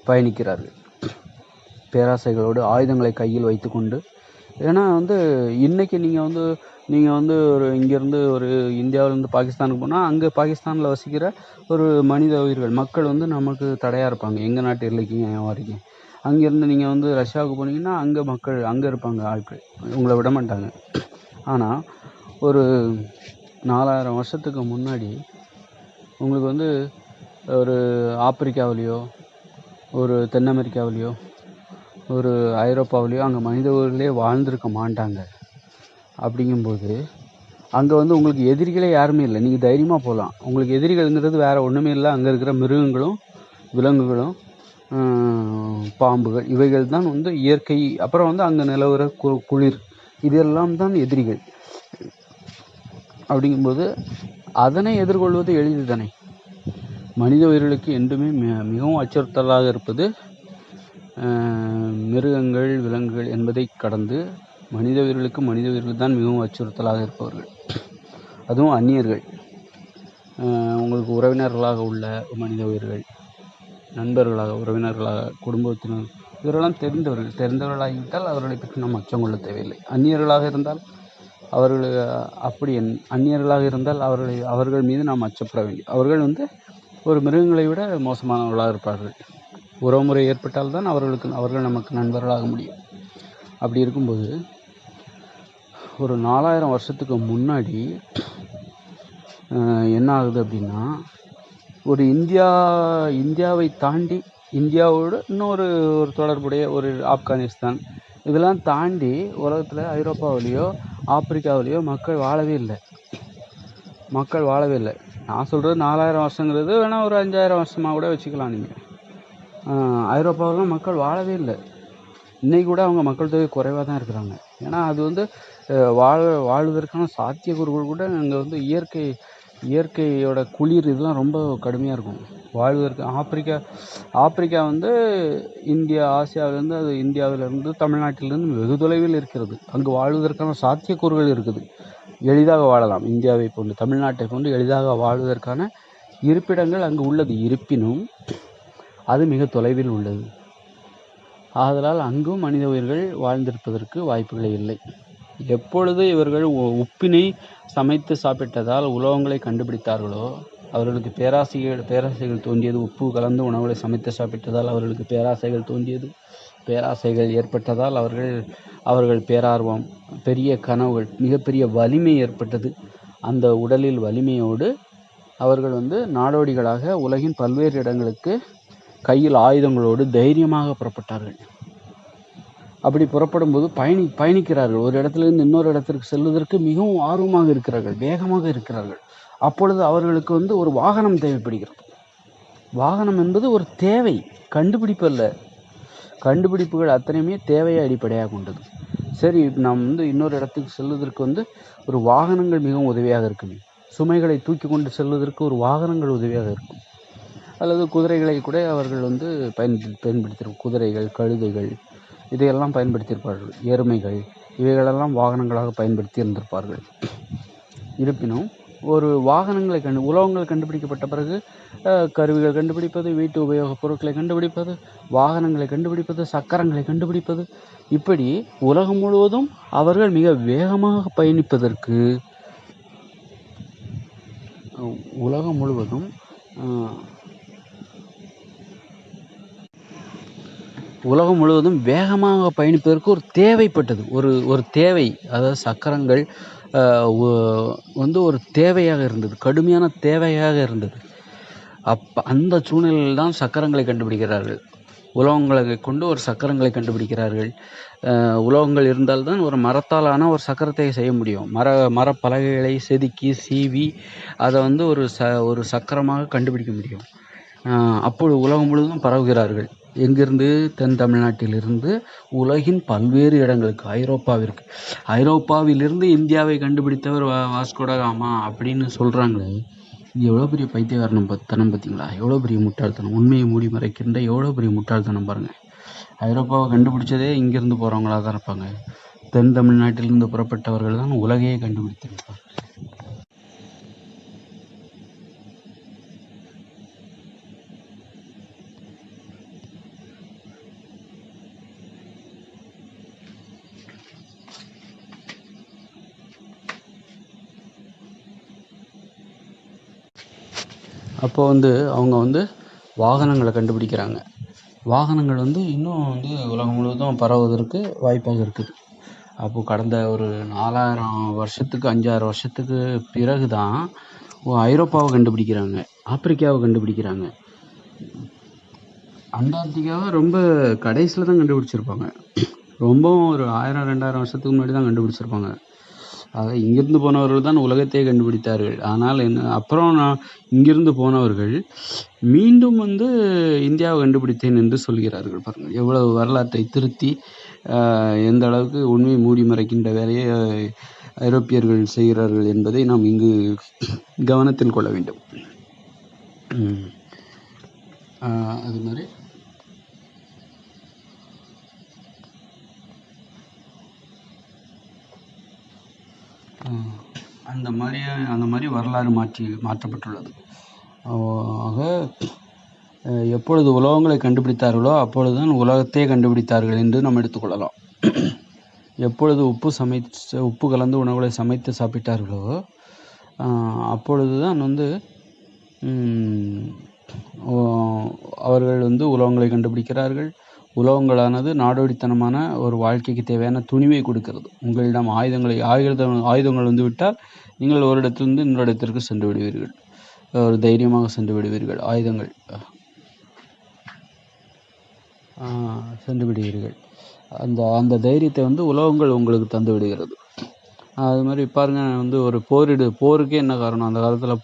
பயணிக்கிறார்கள் பேராசைகளோடு, ஆயுதங்களை கையில் வைத்து கொண்டு. ஏன்னா வந்து இன்றைக்கி நீங்கள் வந்து ஒரு இங்கேருந்து ஒரு இந்தியாவிலேருந்து பாகிஸ்தானுக்கு போனால், அங்கே பாகிஸ்தானில் வசிக்கிற ஒரு மனித உயிர்கள் மக்கள் வந்து நமக்கு தடையாக இருப்பாங்க. எங்கள் நாட்டு எல்லைக்கு ஏன் வரீங்க? அங்கேருந்து நீங்கள் வந்து ரஷ்யாவுக்கு போனீங்கன்னா அங்கே மக்கள் அங்கே இருப்பாங்க, ஆட்கள் உங்களை விட மாட்டாங்க. ஆனால் ஒரு 4000 வருஷத்துக்கு முன்னாடி உங்களுக்கு வந்து ஒரு ஆப்பிரிக்காவிலையோ, ஒரு தென் அமெரிக்காவிலையோ, ஒரு ஐரோப்பாவிலையோ அங்கே மனித உயிர்களே வாழ்ந்திருக்க மாட்டாங்க. அப்படிங்கும்போது அங்கே வந்து உங்களுக்கு எதிரிகளே யாருமே இல்லை, நீங்கள் தைரியமாக போகலாம். உங்களுக்கு எதிரிகள்ங்கிறது வேறு ஒன்றுமே இல்லை, அங்கே இருக்கிற மிருகங்களும் விலங்குகளும் பாம்புகள், இவைகள் தான் வந்து இயற்கை. அப்புறம் வந்து அங்கே நிலவுற குளிர், இதெல்லாம் தான் எதிரிகள். அப்படிங்கும்போது அதனை எதிர்கொள்வது எளிது தானே. மனித உயிர்களுக்கு என்றுமே மிகவும் அச்சுறுத்தலாக இருப்பது மிருகங்கள், விலங்குகள் என்பதை கடந்து மனித உயிர்கள் தான் மிகவும் அச்சுறுத்தலாக இருப்பவர்கள். அதுவும் அந்நியர்கள், உங்களுக்கு உறவினர்களாக உள்ள மனித உயிர்கள், நண்பர்களாக, உறவினர்களாக, குடும்பத்தினர், இவரெல்லாம் தெரிந்தவர்களாகிவிட்டால் அவர்களை பற்றி நாம் அச்சம் கொள்ள தேவையில்லை. அந்நியர்களாக இருந்தால் அந்நியர்களாக இருந்தால் அவர்கள் மீது நாம் அச்சப்பட வேண்டும். அவர்கள் வந்து ஒரு மிருகங்களை விட மோசமானவர்களாக இருப்பார்கள். உறவுமுறை ஏற்பட்டால்தான் அவர்கள் நமக்கு நண்பர்களாக முடியும். அப்படி இருக்கும்போது ஒரு 4000 வருஷத்துக்கு முன்னாடி என்ன ஆகுது அப்படின்னா, ஒரு இந்தியாவை தாண்டி, இந்தியாவோடு இன்னொரு தொடர்புடைய ஒரு ஆப்கானிஸ்தான், இதெல்லாம் தாண்டி உலகத்தில் ஐரோப்பாவிலேயோ ஆப்பிரிக்காவிலேயோ மக்கள் வாழவே இல்லை. நான் சொல்கிறது 4000 வருஷங்கிறது வேணால் ஒரு 5000 வருஷமாக கூட வச்சுக்கலாம். நீங்கள் ஐரோப்பாவிலாம் மக்கள் வாழவே இல்லை. இன்றைக்கி கூட அவங்க மக்கள் தொகை குறைவாக தான் இருக்கிறாங்க. ஏன்னா அது வந்து வாழ்வதற்கான சாத்தியக்கூறுகள் கூட அங்கே வந்து இயற்கையோட குளிர் இதெல்லாம் ரொம்ப கடுமையாக இருக்கும் வாழ்வதற்கு. ஆப்பிரிக்கா வந்து ஆசியாவிலேருந்து, அது இந்தியாவிலேருந்து, தமிழ்நாட்டிலிருந்து வெகு தொலைவில் இருக்கிறது. அங்கு வாழ்வதற்கான சாத்தியக்கூறுகள் இருக்குது, எளிதாக வாழலாம். இந்தியாவை போன்று, தமிழ்நாட்டை போன்று எளிதாக வாழ்வதற்கான இருப்பிடங்கள் அங்கு உள்ளது. இருப்பினும் அது மிக தொலைவில் உள்ளது. ஆதலால் அங்கும் மனித உயிர்கள் வாழ்ந்திருப்பதற்கு வாய்ப்புகளே இல்லை. எப்பொழுது இவர்கள் உப்பினை சமைத்து சாப்பிட்டதால் உலோகங்களை கண்டுபிடித்தார்களோ அவர்களுக்கு பேராசைகள் தோன்றியது. உப்பு கலந்து உணவுகளை சமைத்து சாப்பிட்டதால் அவர்களுக்கு பேராசைகள் தோன்றியது. பேராசைகள் ஏற்பட்டதால் அவர்கள் பேரார்வம், பெரிய கனவுகள், மிகப்பெரிய வலிமை ஏற்பட்டது. அந்த உடலில் வலிமையோடு அவர்கள் வந்து நாடோடிகளாக உலகின் பல்வேறு இடங்களுக்கு கையில் ஆயுதங்களோடு தைரியமாக புறப்பட்டார்கள். அப்படி புறப்படும் போது பயணிக்கிறார்கள். ஒரு இடத்திலிருந்து இன்னொரு இடத்திற்கு செல்வதற்கு மிகவும் ஆர்வமாக இருக்கிறார்கள், வேகமாக இருக்கிறார்கள். அப்பொழுது அவர்களுக்கு வந்து ஒரு வாகனம் தேவைப்படுகிறது. வாகனம் என்பது ஒரு தேவை, கண்டுபிடிப்பு அல்ல. கண்டுபிடிப்புகள் அத்தனையுமே தேவையை அடிப்படையாக கொண்டது. சரி, நாம் வந்து இன்னொரு இடத்துக்கு செல்வதற்கு வந்து ஒரு வாகனங்கள் மிகவும் உதவியாக இருக்குமே. சுமைகளை தூக்கி கொண்டு செல்வதற்கு ஒரு வாகனங்கள் உதவியாக இருக்கும். அல்லது குதிரைகளை கூட அவர்கள் வந்து பயன்படுத்தியிருப்பார்கள். குதிரைகள், கழுதைகள் இதையெல்லாம் பயன்படுத்தியிருப்பார்கள். எருமைகள் இவைகளெல்லாம் வாகனங்களாக பயன்படுத்தி இருந்திருப்பார்கள். இருப்பினும் ஒரு வாகனங்களை உலோகங்கள் கண்டுபிடிக்கப்பட்ட பிறகு கருவிகள் கண்டுபிடிப்பது, வீட்டு உபயோகப் பொருட்களை கண்டுபிடிப்பது, வாகனங்களை கண்டுபிடிப்பது, சக்கரங்களை கண்டுபிடிப்பது, இப்படி உலகம் முழுவதும் அவர்கள் மிக வேகமாக பயணிப்பதற்கு உலகம் முழுவதும் வேகமாக பயணிப்பதற்கு ஒரு தேவைப்பட்டது. ஒரு தேவை, அதாவது சக்கரங்கள் வந்து ஒரு தேவையாக இருந்தது, கடுமையான தேவையாக இருந்தது. அந்த சூழ்நிலையில் தான் சக்கரங்களை கண்டுபிடிக்கிறார்கள். உலோகங்களை கொண்டு ஒரு சக்கரங்களை கண்டுபிடிக்கிறார்கள். உலோகங்கள் இருந்தால்தான் ஒரு மரத்தாலான ஒரு சக்கரத்தை செய்ய முடியும். மரப்பலகைகளை செதுக்கி சீவி அதை வந்து ஒரு சக்கரமாக கண்டுபிடிக்க முடியும். அப்போது உலகம் முழுவதும் பரவுகிறார்கள். எங்கிருந்து? தென் தமிழ்நாட்டிலிருந்து உலகின் பல்வேறு இடங்களுக்கு, ஐரோப்பாவிலிருந்து இந்தியாவை கண்டுபிடித்தவர் வாஸ்கோட காமா அப்படின்னு சொல்கிறாங்களே. இது எவ்வளோ பெரிய பைத்தியக்காரனம் பார்த்தீங்களா? எவ்வளோ பெரிய முட்டாள்தனம், உண்மையை மூடி மறைக்கின்ற எவ்வளோ பெரிய முட்டாள்தனம் பாருங்கள். ஐரோப்பாவை கண்டுபிடிச்சதே இங்கேருந்து போகிறவங்களாக தான் இருப்பாங்க. தென் தமிழ்நாட்டிலிருந்து புறப்பட்டவர்கள் தான் உலகையே கண்டுபிடித்திருப்பார். அப்போ வந்து அவங்க வந்து வாகனங்களை கண்டுபிடிக்கிறாங்க. வாகனங்கள் வந்து இன்னும் வந்து உலகம் முழுவதும் பரவுவதற்கு வாய்ப்பாக இருக்குது. அப்போது கடந்த ஒரு 4000 வருஷத்துக்கு 5000 வருஷத்துக்கு பிறகு தான் ஐரோப்பாவை கண்டுபிடிக்கிறாங்க, ஆப்பிரிக்காவை கண்டுபிடிக்கிறாங்க. அண்டார்டிகாவை ரொம்ப கடைசியில் தான் கண்டுபிடிச்சிருப்பாங்க. ரொம்பவும் ஒரு 1000-2000 வருஷத்துக்கு முன்னாடி தான் கண்டுபிடிச்சிருப்பாங்க. ஆக இங்கிருந்து போனவர்கள் தான் உலகத்தையே கண்டுபிடித்தார்கள். ஆனால் அப்புறம் இங்கிருந்து போனவர்கள் மீண்டும் வந்து இந்தியாவை கண்டுபிடித்தேன் என்று சொல்கிறார்கள். பாருங்கள், எவ்வளவு வரலாற்றை திருத்தி எந்த அளவுக்கு உண்மையை மூடி மறைக்கின்ற வேலையை ஐரோப்பியர்கள் செய்கிறார்கள் என்பதை நாம் இங்கு கவனத்தில் கொள்ள வேண்டும். அது மாதிரி அந்த மாதிரி வரலாறு மாற்றப்பட்டுள்ளது. ஆக எப்பொழுது உலோகங்களை கண்டுபிடித்தார்களோ அப்பொழுதுதான் உலகத்தையே கண்டுபிடித்தார்கள் என்று நாம் எடுத்துக்கொள்ளலாம். எப்பொழுது உப்பு கலந்து உணவுகளை சமைத்து சாப்பிட்டார்களோ அப்பொழுது தான் வந்து அவர்கள் வந்து உலோகங்களை கண்டுபிடிக்கிறார்கள். உலோகங்களானது நாடோடித்தனமான ஒரு வாழ்க்கைக்கு தேவையான துணிவை கொடுக்கிறது. உங்களிடம் ஆயுதங்கள் வந்து விட்டால் நீங்கள் ஒரு இடத்திலிருந்து இன்னொரு இடத்திற்கு சென்று விடுவீர்கள், ஒரு தைரியமாக சென்று விடுவீர்கள். ஆயுதங்கள் சென்று விடுவீர்கள். அந்த தைரியத்தை வந்து உலோகங்கள் உங்களுக்கு தந்து விடுகிறது. அது மாதிரி பாருங்கள், வந்து ஒரு போருக்கே என்ன காரணம்? அந்த காலத்தில்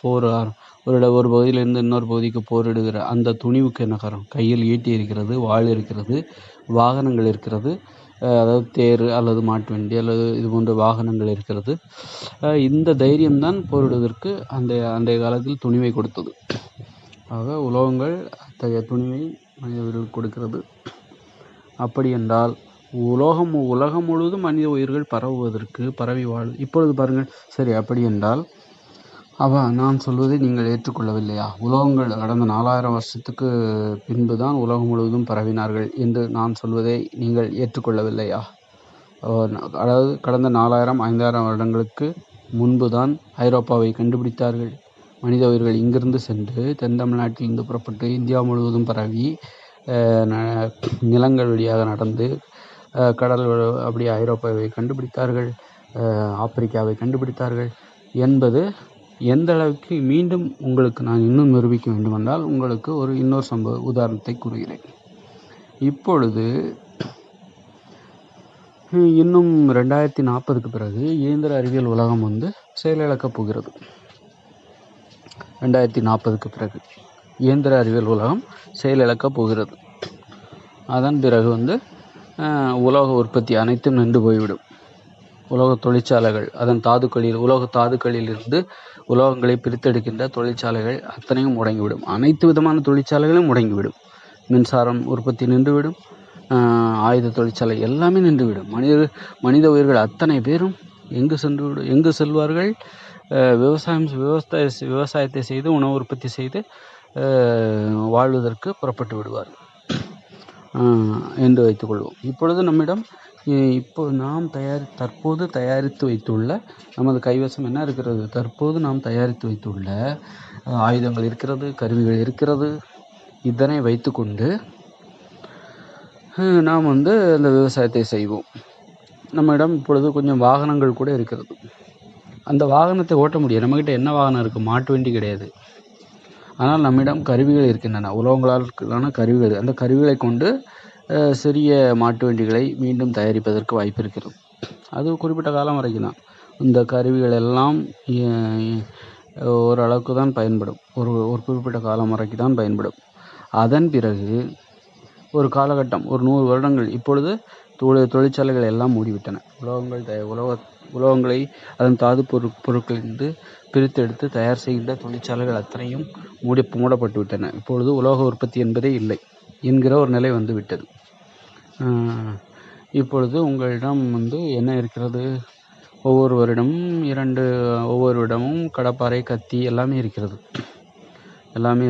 ஒரு பகுதியிலிருந்து இன்னொரு பகுதிக்கு போரிடுகிற அந்த துணிவுக்கு என்ன காரணம்? கையில் ஈட்டி இருக்கிறது, வாள் இருக்கிறது, வாகனங்கள் இருக்கிறது, அதாவது தேர் அல்லது மாட்டு வண்டி அல்லது இது போன்ற வாகனங்கள் இருக்கிறது. இந்த தைரியம்தான் போரிடுவதற்கு அன்றைய காலத்தில் துணிவை கொடுத்தது. ஆக உலோகங்கள் அத்தகைய துணிவை மனிதர்களுக்கு கொடுக்கிறது. அப்படி என்றால் உலகம் முழுவதும் மனித உயிர்கள் பரவி இப்பொழுது பாருங்கள். சரி, அப்படி என்றால் நான் சொல்வதை நீங்கள் ஏற்றுக்கொள்ளவில்லையா? உலோகங்கள் கடந்த 4000 வருஷத்துக்கு பின்பு தான் உலகம் முழுவதும் பரவினார்கள் என்று நான் சொல்வதை நீங்கள் ஏற்றுக்கொள்ளவில்லையா? அதாவது கடந்த 4000-5000 வருடங்களுக்கு முன்பு தான் ஐரோப்பாவை கண்டுபிடித்தார்கள். மனித உயிர்கள் இங்கிருந்து சென்று தென் தமிழ்நாட்டிலிருந்து புறப்பட்டு இந்தியா முழுவதும் பரவி நிலங்கள் வழியாக நடந்து கடல் அப்படி ஐரோப்பாவை கண்டுபிடித்தார்கள், ஆப்பிரிக்காவை கண்டுபிடித்தார்கள் என்பது எந்த அளவுக்கு மீண்டும் உங்களுக்கு நான் இன்னும் நிரூபிக்க வேண்டுமென்றால் உங்களுக்கு இன்னொரு உதாரணத்தை கூறுகிறேன். இப்பொழுது இன்னும் 2040க்கு பிறகு இயந்திர அறிவியல் உலகம் வந்து செயலிழக்கப் போகிறது. 2040க்கு பிறகு இயந்திர அறிவியல் உலகம் செயலிழக்கப் போகிறது. அதன் பிறகு உலோக உற்பத்தி அனைத்தும் நின்று போய்விடும். உலோக தொழிற்சாலைகள், அதன் உலோக தாதுக்களிலிருந்து உலோகங்களை பிரித்தெடுக்கின்ற தொழிற்சாலைகள் அத்தனையும் முடங்கிவிடும். அனைத்து விதமான தொழிற்சாலைகளும் முடங்கிவிடும். மின்சாரம் உற்பத்தி நின்றுவிடும். ஆயுத தொழிற்சாலை எல்லாமே நின்றுவிடும். மனித உயிர்கள் அத்தனை பேரும் எங்கு செல்வார்கள்? விவசாயத்தை செய்து உணவு உற்பத்தி செய்து வாழ்வதற்கு புறப்பட்டு விடுவார்கள் என்று வைத்துக்கொள்வோம். இப்பொழுது நம்மிடம் நாம் தற்போது தயாரித்து வைத்துள்ள நமது கைவசம் என்ன இருக்கிறது? தற்போது நாம் தயாரித்து வைத்துள்ள ஆயுதங்கள் இருக்கிறது, கருவிகள் இருக்கிறது. இதனை வைத்துக்கொண்டு நாம் அந்த விவசாயத்தை செய்வோம். நம்மிடம் இப்பொழுது கொஞ்சம் வாகனங்கள் கூட இருக்கிறது. அந்த வாகனத்தை ஓட்ட முடியும். நம்மகிட்ட என்ன வாகனம் இருக்குது? மாட்டு வண்டி கிடையாது. ஆனால் நம்மிடம் கருவிகள் இருக்கின்றன, உலோகங்களாலான கருவிகள். அந்த கருவிகளை கொண்டு சிறிய மாட்டு வண்டிகளை மீண்டும் தயாரிப்பதற்கு வாய்ப்பு இருக்கிறது. அது குறிப்பிட்ட காலம் வரைக்கும் தான். இந்த கருவிகள் எல்லாம் ஓரளவுக்கு தான் பயன்படும். ஒரு குறிப்பிட்ட காலம் வரைக்கும் தான் பயன்படும். அதன் பிறகு ஒரு காலகட்டம், ஒரு 100 வருடங்கள். இப்பொழுது தொழிற்சாலைகள் எல்லாம் மூடிவிட்டன. உலோகங்களை அதன் தாது பொருட்களிலிருந்து பிரித்தெடுத்து தயார் செய்கின்ற தொழிற்சாலைகள் அத்தனையும் மூடப்பட்டு விட்டன. இப்பொழுது உலோக உற்பத்தி என்பதே இல்லை என்கிற ஒரு நிலை வந்துவிட்டது. இப்பொழுது உங்களிடம் என்ன இருக்கிறது? ஒவ்வொரு இடமும் கடப்பாரை, கத்தி எல்லாமே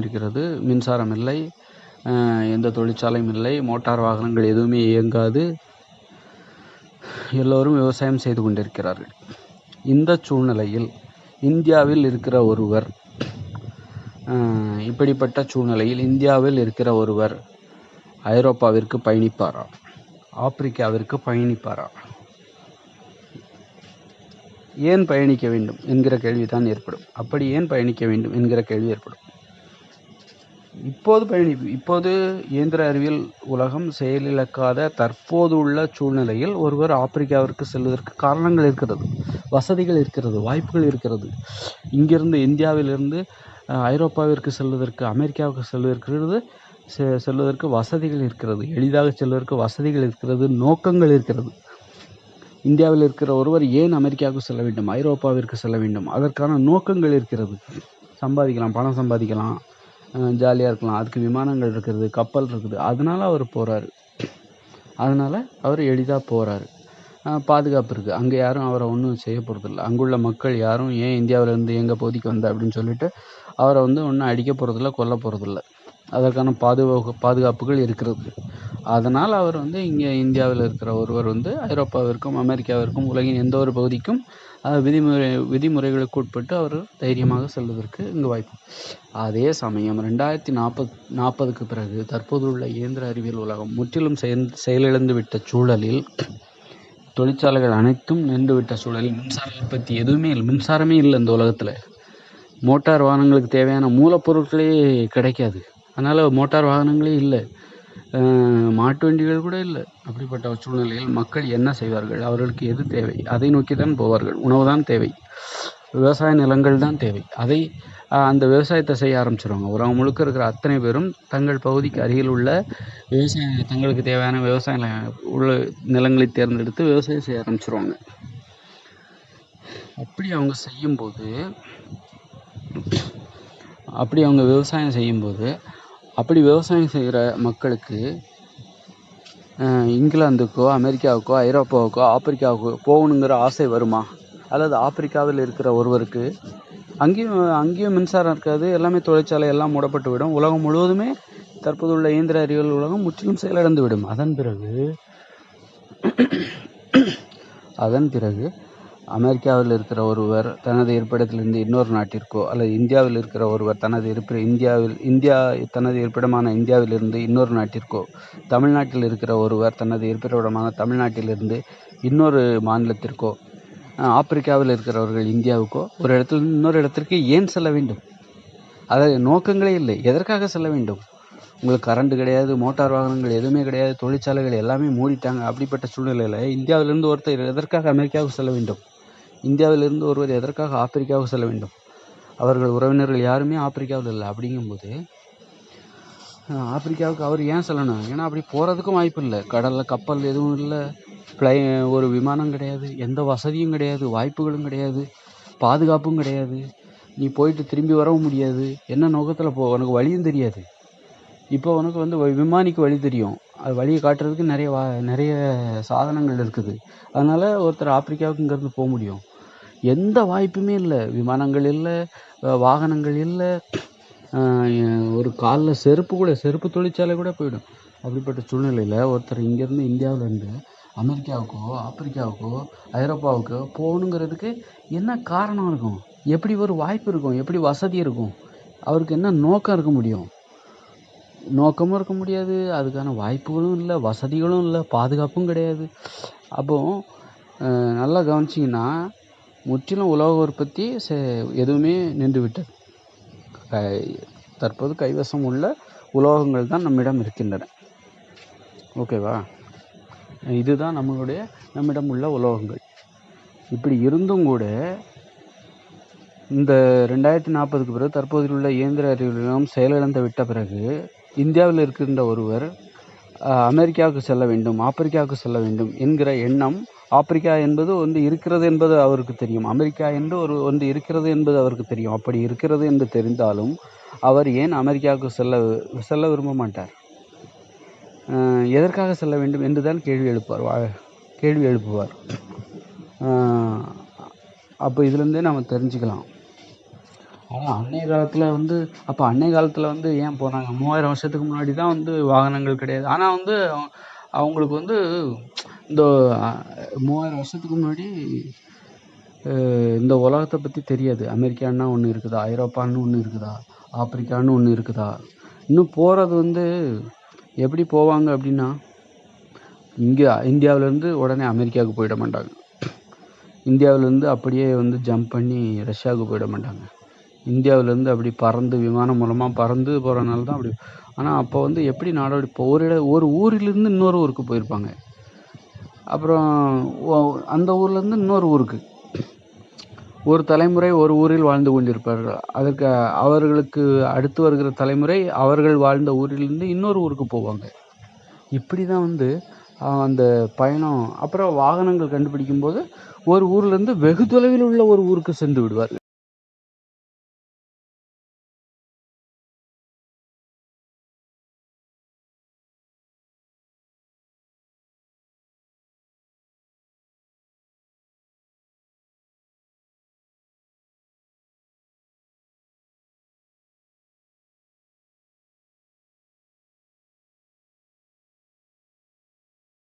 இருக்கிறது. மின்சாரம் இல்லை, எந்த தொழிற்சாலையும் இல்லை, மோட்டார் வாகனங்கள் எதுவுமே இயங்காது. எல்லோரும் விவசாயம் செய்து கொண்டிருக்கிறார்கள். இந்த சூழ்நிலையில் இந்தியாவில் இருக்கிற ஒருவர் இப்படிப்பட்ட சூழ்நிலையில் இந்தியாவில் இருக்கிற ஒருவர் ஐரோப்பாவிற்கு பயணிப்பாரா? ஆப்பிரிக்காவிற்கு பயணிப்பாரா? ஏன் பயணிக்க வேண்டும் என்கிற கேள்விதான் ஏற்படும். அப்படி ஏன் பயணிக்க வேண்டும் என்கிற கேள்வி ஏற்படும். இப்போது இயந்திர அறிவியல் உலகம் செயலிழக்காத தற்போது உள்ள சூழ்நிலையில் ஒருவர் ஆப்பிரிக்காவிற்கு செல்வதற்கு காரணங்கள் இருக்கிறது, வசதிகள் இருக்கிறது, வாய்ப்புகள் இருக்கிறது. இங்கிருந்து இந்தியாவிலிருந்து ஐரோப்பாவிற்கு செல்வதற்கு, அமெரிக்காவுக்கு செல்வதற்கு வசதிகள் இருக்கிறது. எளிதாக செல்வதற்கு வசதிகள் இருக்கிறது, நோக்கங்கள் இருக்கிறது. இந்தியாவில் இருக்கிற ஒருவர் ஏன் அமெரிக்காவுக்கு செல்ல வேண்டும், ஐரோப்பாவிற்கு செல்ல வேண்டும்? அதற்கான நோக்கங்கள் இருக்கிறது. சம்பாதிக்கலாம், பணம் சம்பாதிக்கலாம், ஜாலியாக இருக்கலாம். அதுக்கு விமானங்கள் இருக்கிறது, கப்பல் இருக்குது. அதனால அவர் போகிறாரு. அதனால் அவர் எளிதாக போகிறாரு. பாதுகாப்பு இருக்குது. அங்கே யாரும் அவரை ஒன்றும் செய்ய போகிறதில்ல. அங்குள்ள மக்கள் யாரும் ஏன் இந்தியாவிலேருந்து எங்கள் பகுதிக்கு வந்த அப்படின்னு சொல்லிட்டு அவரை ஒன்றும் அடிக்க போகிறதில்ல, கொல்ல போகிறதில்ல. அதற்கான பாதுகாப்புகள் இருக்கிறது. அதனால் அவர் இங்கே இந்தியாவில் இருக்கிற ஒருவர் ஐரோப்பாவிற்கும் அமெரிக்காவிற்கும் உலகின் எந்த ஒரு பகுதிக்கும் விதிமுறைகளுக்கு உட்பட்டு அவர் தைரியமாக செல்வதற்கு இங்கு வாய்ப்பு. அதே சமயம் 2040க்கு பிறகு தற்போது உள்ள இயந்திர அறிவியல் உலகம் முற்றிலும் செயலிழந்து விட்ட சூழலில், தொழிற்சாலைகள் அனைத்தும் நின்றுவிட்ட சூழலில், மின்சார உற்பத்தி எதுவுமே இல்லை, மின்சாரமே இல்லை இந்த உலகத்தில். மோட்டார் வாகனங்களுக்கு தேவையான மூலப்பொருட்களே கிடைக்காது. அதனால் மோட்டார் வாகனங்களே இல்லை, மாட்டு வண்டிகள் கூட இல்லை. அப்படிப்பட்ட சூழ்நிலையில் மக்கள் என்ன செய்வார்கள்? அவர்களுக்கு எது தேவை? அதை நோக்கி தான் போவார்கள். உணவு தான் தேவை, விவசாய நிலங்கள் தான் தேவை. அந்த விவசாயத்தை செய்ய ஆரம்பிச்சிருவாங்க. உலகம் முழுக்க இருக்கிற அத்தனை பேரும் தங்கள் பகுதிக்கு அருகில் உள்ள தங்களுக்கு தேவையான விவசாய உள்ள நிலங்களை தேர்ந்தெடுத்து விவசாயம் செய்ய ஆரம்பிச்சிருவாங்க. அப்படி அவங்க விவசாயம் செய்யும்போது அப்படி விவசாயம் செய்கிற மக்களுக்கு இங்கிலாந்துக்கோ, அமெரிக்காவுக்கோ, ஐரோப்பாவுக்கோ, ஆப்பிரிக்காவுக்கோ போகணுங்கிற ஆசை வருமா? அல்லது ஆப்பிரிக்காவில் இருக்கிற ஒருவருக்கு அங்கேயும் மின்சாரம் இருக்காது, எல்லாமே தொழிற்சாலை எல்லாம் மூடப்பட்டு விடும். உலகம் முழுவதுமே தற்போது உள்ள இயந்திர அறிவியல் உலகம் முற்றிலும் செயலிழந்து விடும். அதன் பிறகு அமெரிக்காவில் இருக்கிற ஒருவர் தனது இருப்பிடத்திலிருந்து இன்னொரு நாட்டிற்கோ, அல்லது இந்தியாவில் இருக்கிற ஒருவர் தனது இருப்பிடமான இந்தியாவிலிருந்து இன்னொரு நாட்டிற்கோ, தமிழ்நாட்டில் இருக்கிற ஒருவர் தனது இருப்பிடமான தமிழ்நாட்டிலிருந்து இன்னொரு மாநிலத்திற்கோ, ஆப்பிரிக்காவில் இருக்கிறவர்கள் இந்தியாவுக்கோ, ஒரு இடத்திலிருந்து இன்னொரு இடத்திற்கு ஏன் செல்ல வேண்டும்? நோக்கங்களே இல்லை. எதற்காக செல்ல வேண்டும்? உங்களுக்கு கரண்ட் கிடையாது, மோட்டார் வாகனங்கள் எதுவுமே கிடையாது, தொழிற்சாலைகள் எல்லாமே மூடிட்டாங்க. அப்படிப்பட்ட சூழ்நிலையில் இந்தியாவிலிருந்து ஒருத்தர் எதற்காக அமெரிக்காவுக்கு செல்ல வேண்டும்? இந்தியாவிலிருந்து ஒருவர் எதற்காக ஆப்பிரிக்காவுக்கு செல்ல வேண்டும்? அவர்கள் உறவினர்கள் யாருமே ஆப்பிரிக்காவில் இல்லை. அப்படிங்கும்போது ஆப்பிரிக்காவுக்கு அவர் ஏன் செல்லணும்? ஏன்னா அப்படி போகிறதுக்கும் வாய்ப்பு இல்லை. கடலில் கப்பல் எதுவும் இல்லை, ஒரு விமானம் கிடையாது, எந்த வசதியும் கிடையாது, வாய்ப்புகளும் கிடையாது, பாதுகாப்பும் கிடையாது. நீ போயிட்டு திரும்பி வரவும் முடியாது. என்ன நோக்கத்தில் போ, உனக்கு வழியும் தெரியாது. இப்போ உனக்கு வந்து விமானிக்கு வழி தெரியும். அது வழியை காட்டுறதுக்கு நிறைய சாதனங்கள் இருக்குது. அதனால் ஒருத்தர் ஆப்பிரிக்காவுக்கு இங்கேருந்து போக முடியும். எந்த வாய்ப்புமே இல்லை. விமானங்கள் இல்லை, வாகனங்கள் இல்லை, ஒரு காலில் செருப்பு தொழிற்சாலை கூட போயிடும். அப்படிப்பட்ட சூழ்நிலையில் ஒருத்தர் இங்கேருந்து இந்தியாவிலேருந்து அமெரிக்காவுக்கோ ஆப்பிரிக்காவுக்கோ ஐரோப்பாவுக்கோ போகணுங்கிறதுக்கு என்ன காரணம் இருக்கும்? எப்படி ஒரு வாய்ப்பு இருக்கும்? எப்படி வசதி இருக்கும்? அவருக்கு என்ன நோக்கம் இருக்க முடியும்? நோக்கமும் இருக்க முடியாது, அதுக்கான வாய்ப்புகளும் இல்லை, வசதிகளும் இல்லை, பாதுகாப்பும் கிடையாது. அப்போ நல்லா கவனிச்சிங்கன்னா முற்றிலும் உலோக உற்பத்தி எதுவுமே நின்று விட்டது. தற்போது கைவசம் உள்ள உலோகங்கள் தான் நம்மிடம் இருக்கின்றன. ஓகேவா? இதுதான் நம்மிடம் உள்ள உலோகங்கள். இப்படி இருந்தும் கூட இந்த 2040க்கு பிறகு தற்போதில் உள்ள இயந்திர அறிவியலும் செயலிழந்து விட்ட பிறகு இந்தியாவில் இருக்கின்ற ஒருவர் அமெரிக்காவுக்கு செல்ல வேண்டும், ஆப்பிரிக்காவுக்கு செல்ல வேண்டும் என்கிற எண்ணம், ஆப்பிரிக்கா என்பது ஒன்று இருக்கிறது என்பது அவருக்கு தெரியும், அமெரிக்கா என்று ஒன்று இருக்கிறது என்பது அவருக்கு தெரியும். அப்படி இருக்கிறது என்று தெரிந்தாலும் அவர் ஏன் அமெரிக்காவுக்கு செல்ல விரும்ப மாட்டார்? எதற்காக செல்ல வேண்டும் என்று தான் கேள்வி எழுப்புவார். அப்போ இதுலேருந்தே நம்ம தெரிஞ்சுக்கலாம். ஆனால் அன்னைய காலத்தில் வந்து ஏன் போனாங்க? 3000 வருஷத்துக்கு முன்னாடி தான் வந்து வாகனங்கள் கிடையாது. ஆனால் வந்து அவங்களுக்கு வந்து இந்த 3000 வருஷத்துக்கு முன்னாடி இந்த உலகத்தை பற்றி தெரியாது. அமெரிக்கான்னா ஒன்று இருக்குதா, ஐரோப்பான்னு ஒன்று இருக்குதா, ஆப்பிரிக்கான்னு ஒன்று இருக்குதா? இன்னும் போகிறது வந்து எப்படி போவாங்க அப்படின்னா, இங்கே இந்தியாவிலேருந்து உடனே அமெரிக்காவுக்கு போயிட மாட்டாங்க. இந்தியாவிலேருந்து அப்படியே வந்து ஜம்ப் பண்ணி ரஷ்யாவுக்கு போயிட மாட்டாங்க. இந்தியாவிலேருந்து அப்படி பறந்து விமானம் மூலமாக பறந்து போகிறனால தான் அப்படி. ஆனால் அப்போ வந்து எப்படி நாடோடி ஒரு ஊரிலிருந்து இன்னொரு ஊருக்கு போயிருப்பாங்க. அப்புறம் அந்த ஊர்லேருந்து இன்னொரு ஊருக்கு, ஒரு தலைமுறை ஒரு ஊரில் வாழ்ந்து கொண்டிருப்பார்கள். அதற்கு அவர்களுக்கு அடுத்து வருகிற தலைமுறை அவர்கள் வாழ்ந்த ஊரிலிருந்து இன்னொரு ஊருக்கு போவாங்க. இப்படி தான் வந்து அந்த பயணம். அப்புறம் வாகனங்கள் கண்டுபிடிக்கும் போது ஒரு ஊர்லேருந்து வெகு தொலைவில் உள்ள ஒரு ஊருக்கு சென்று விடுவார்கள்.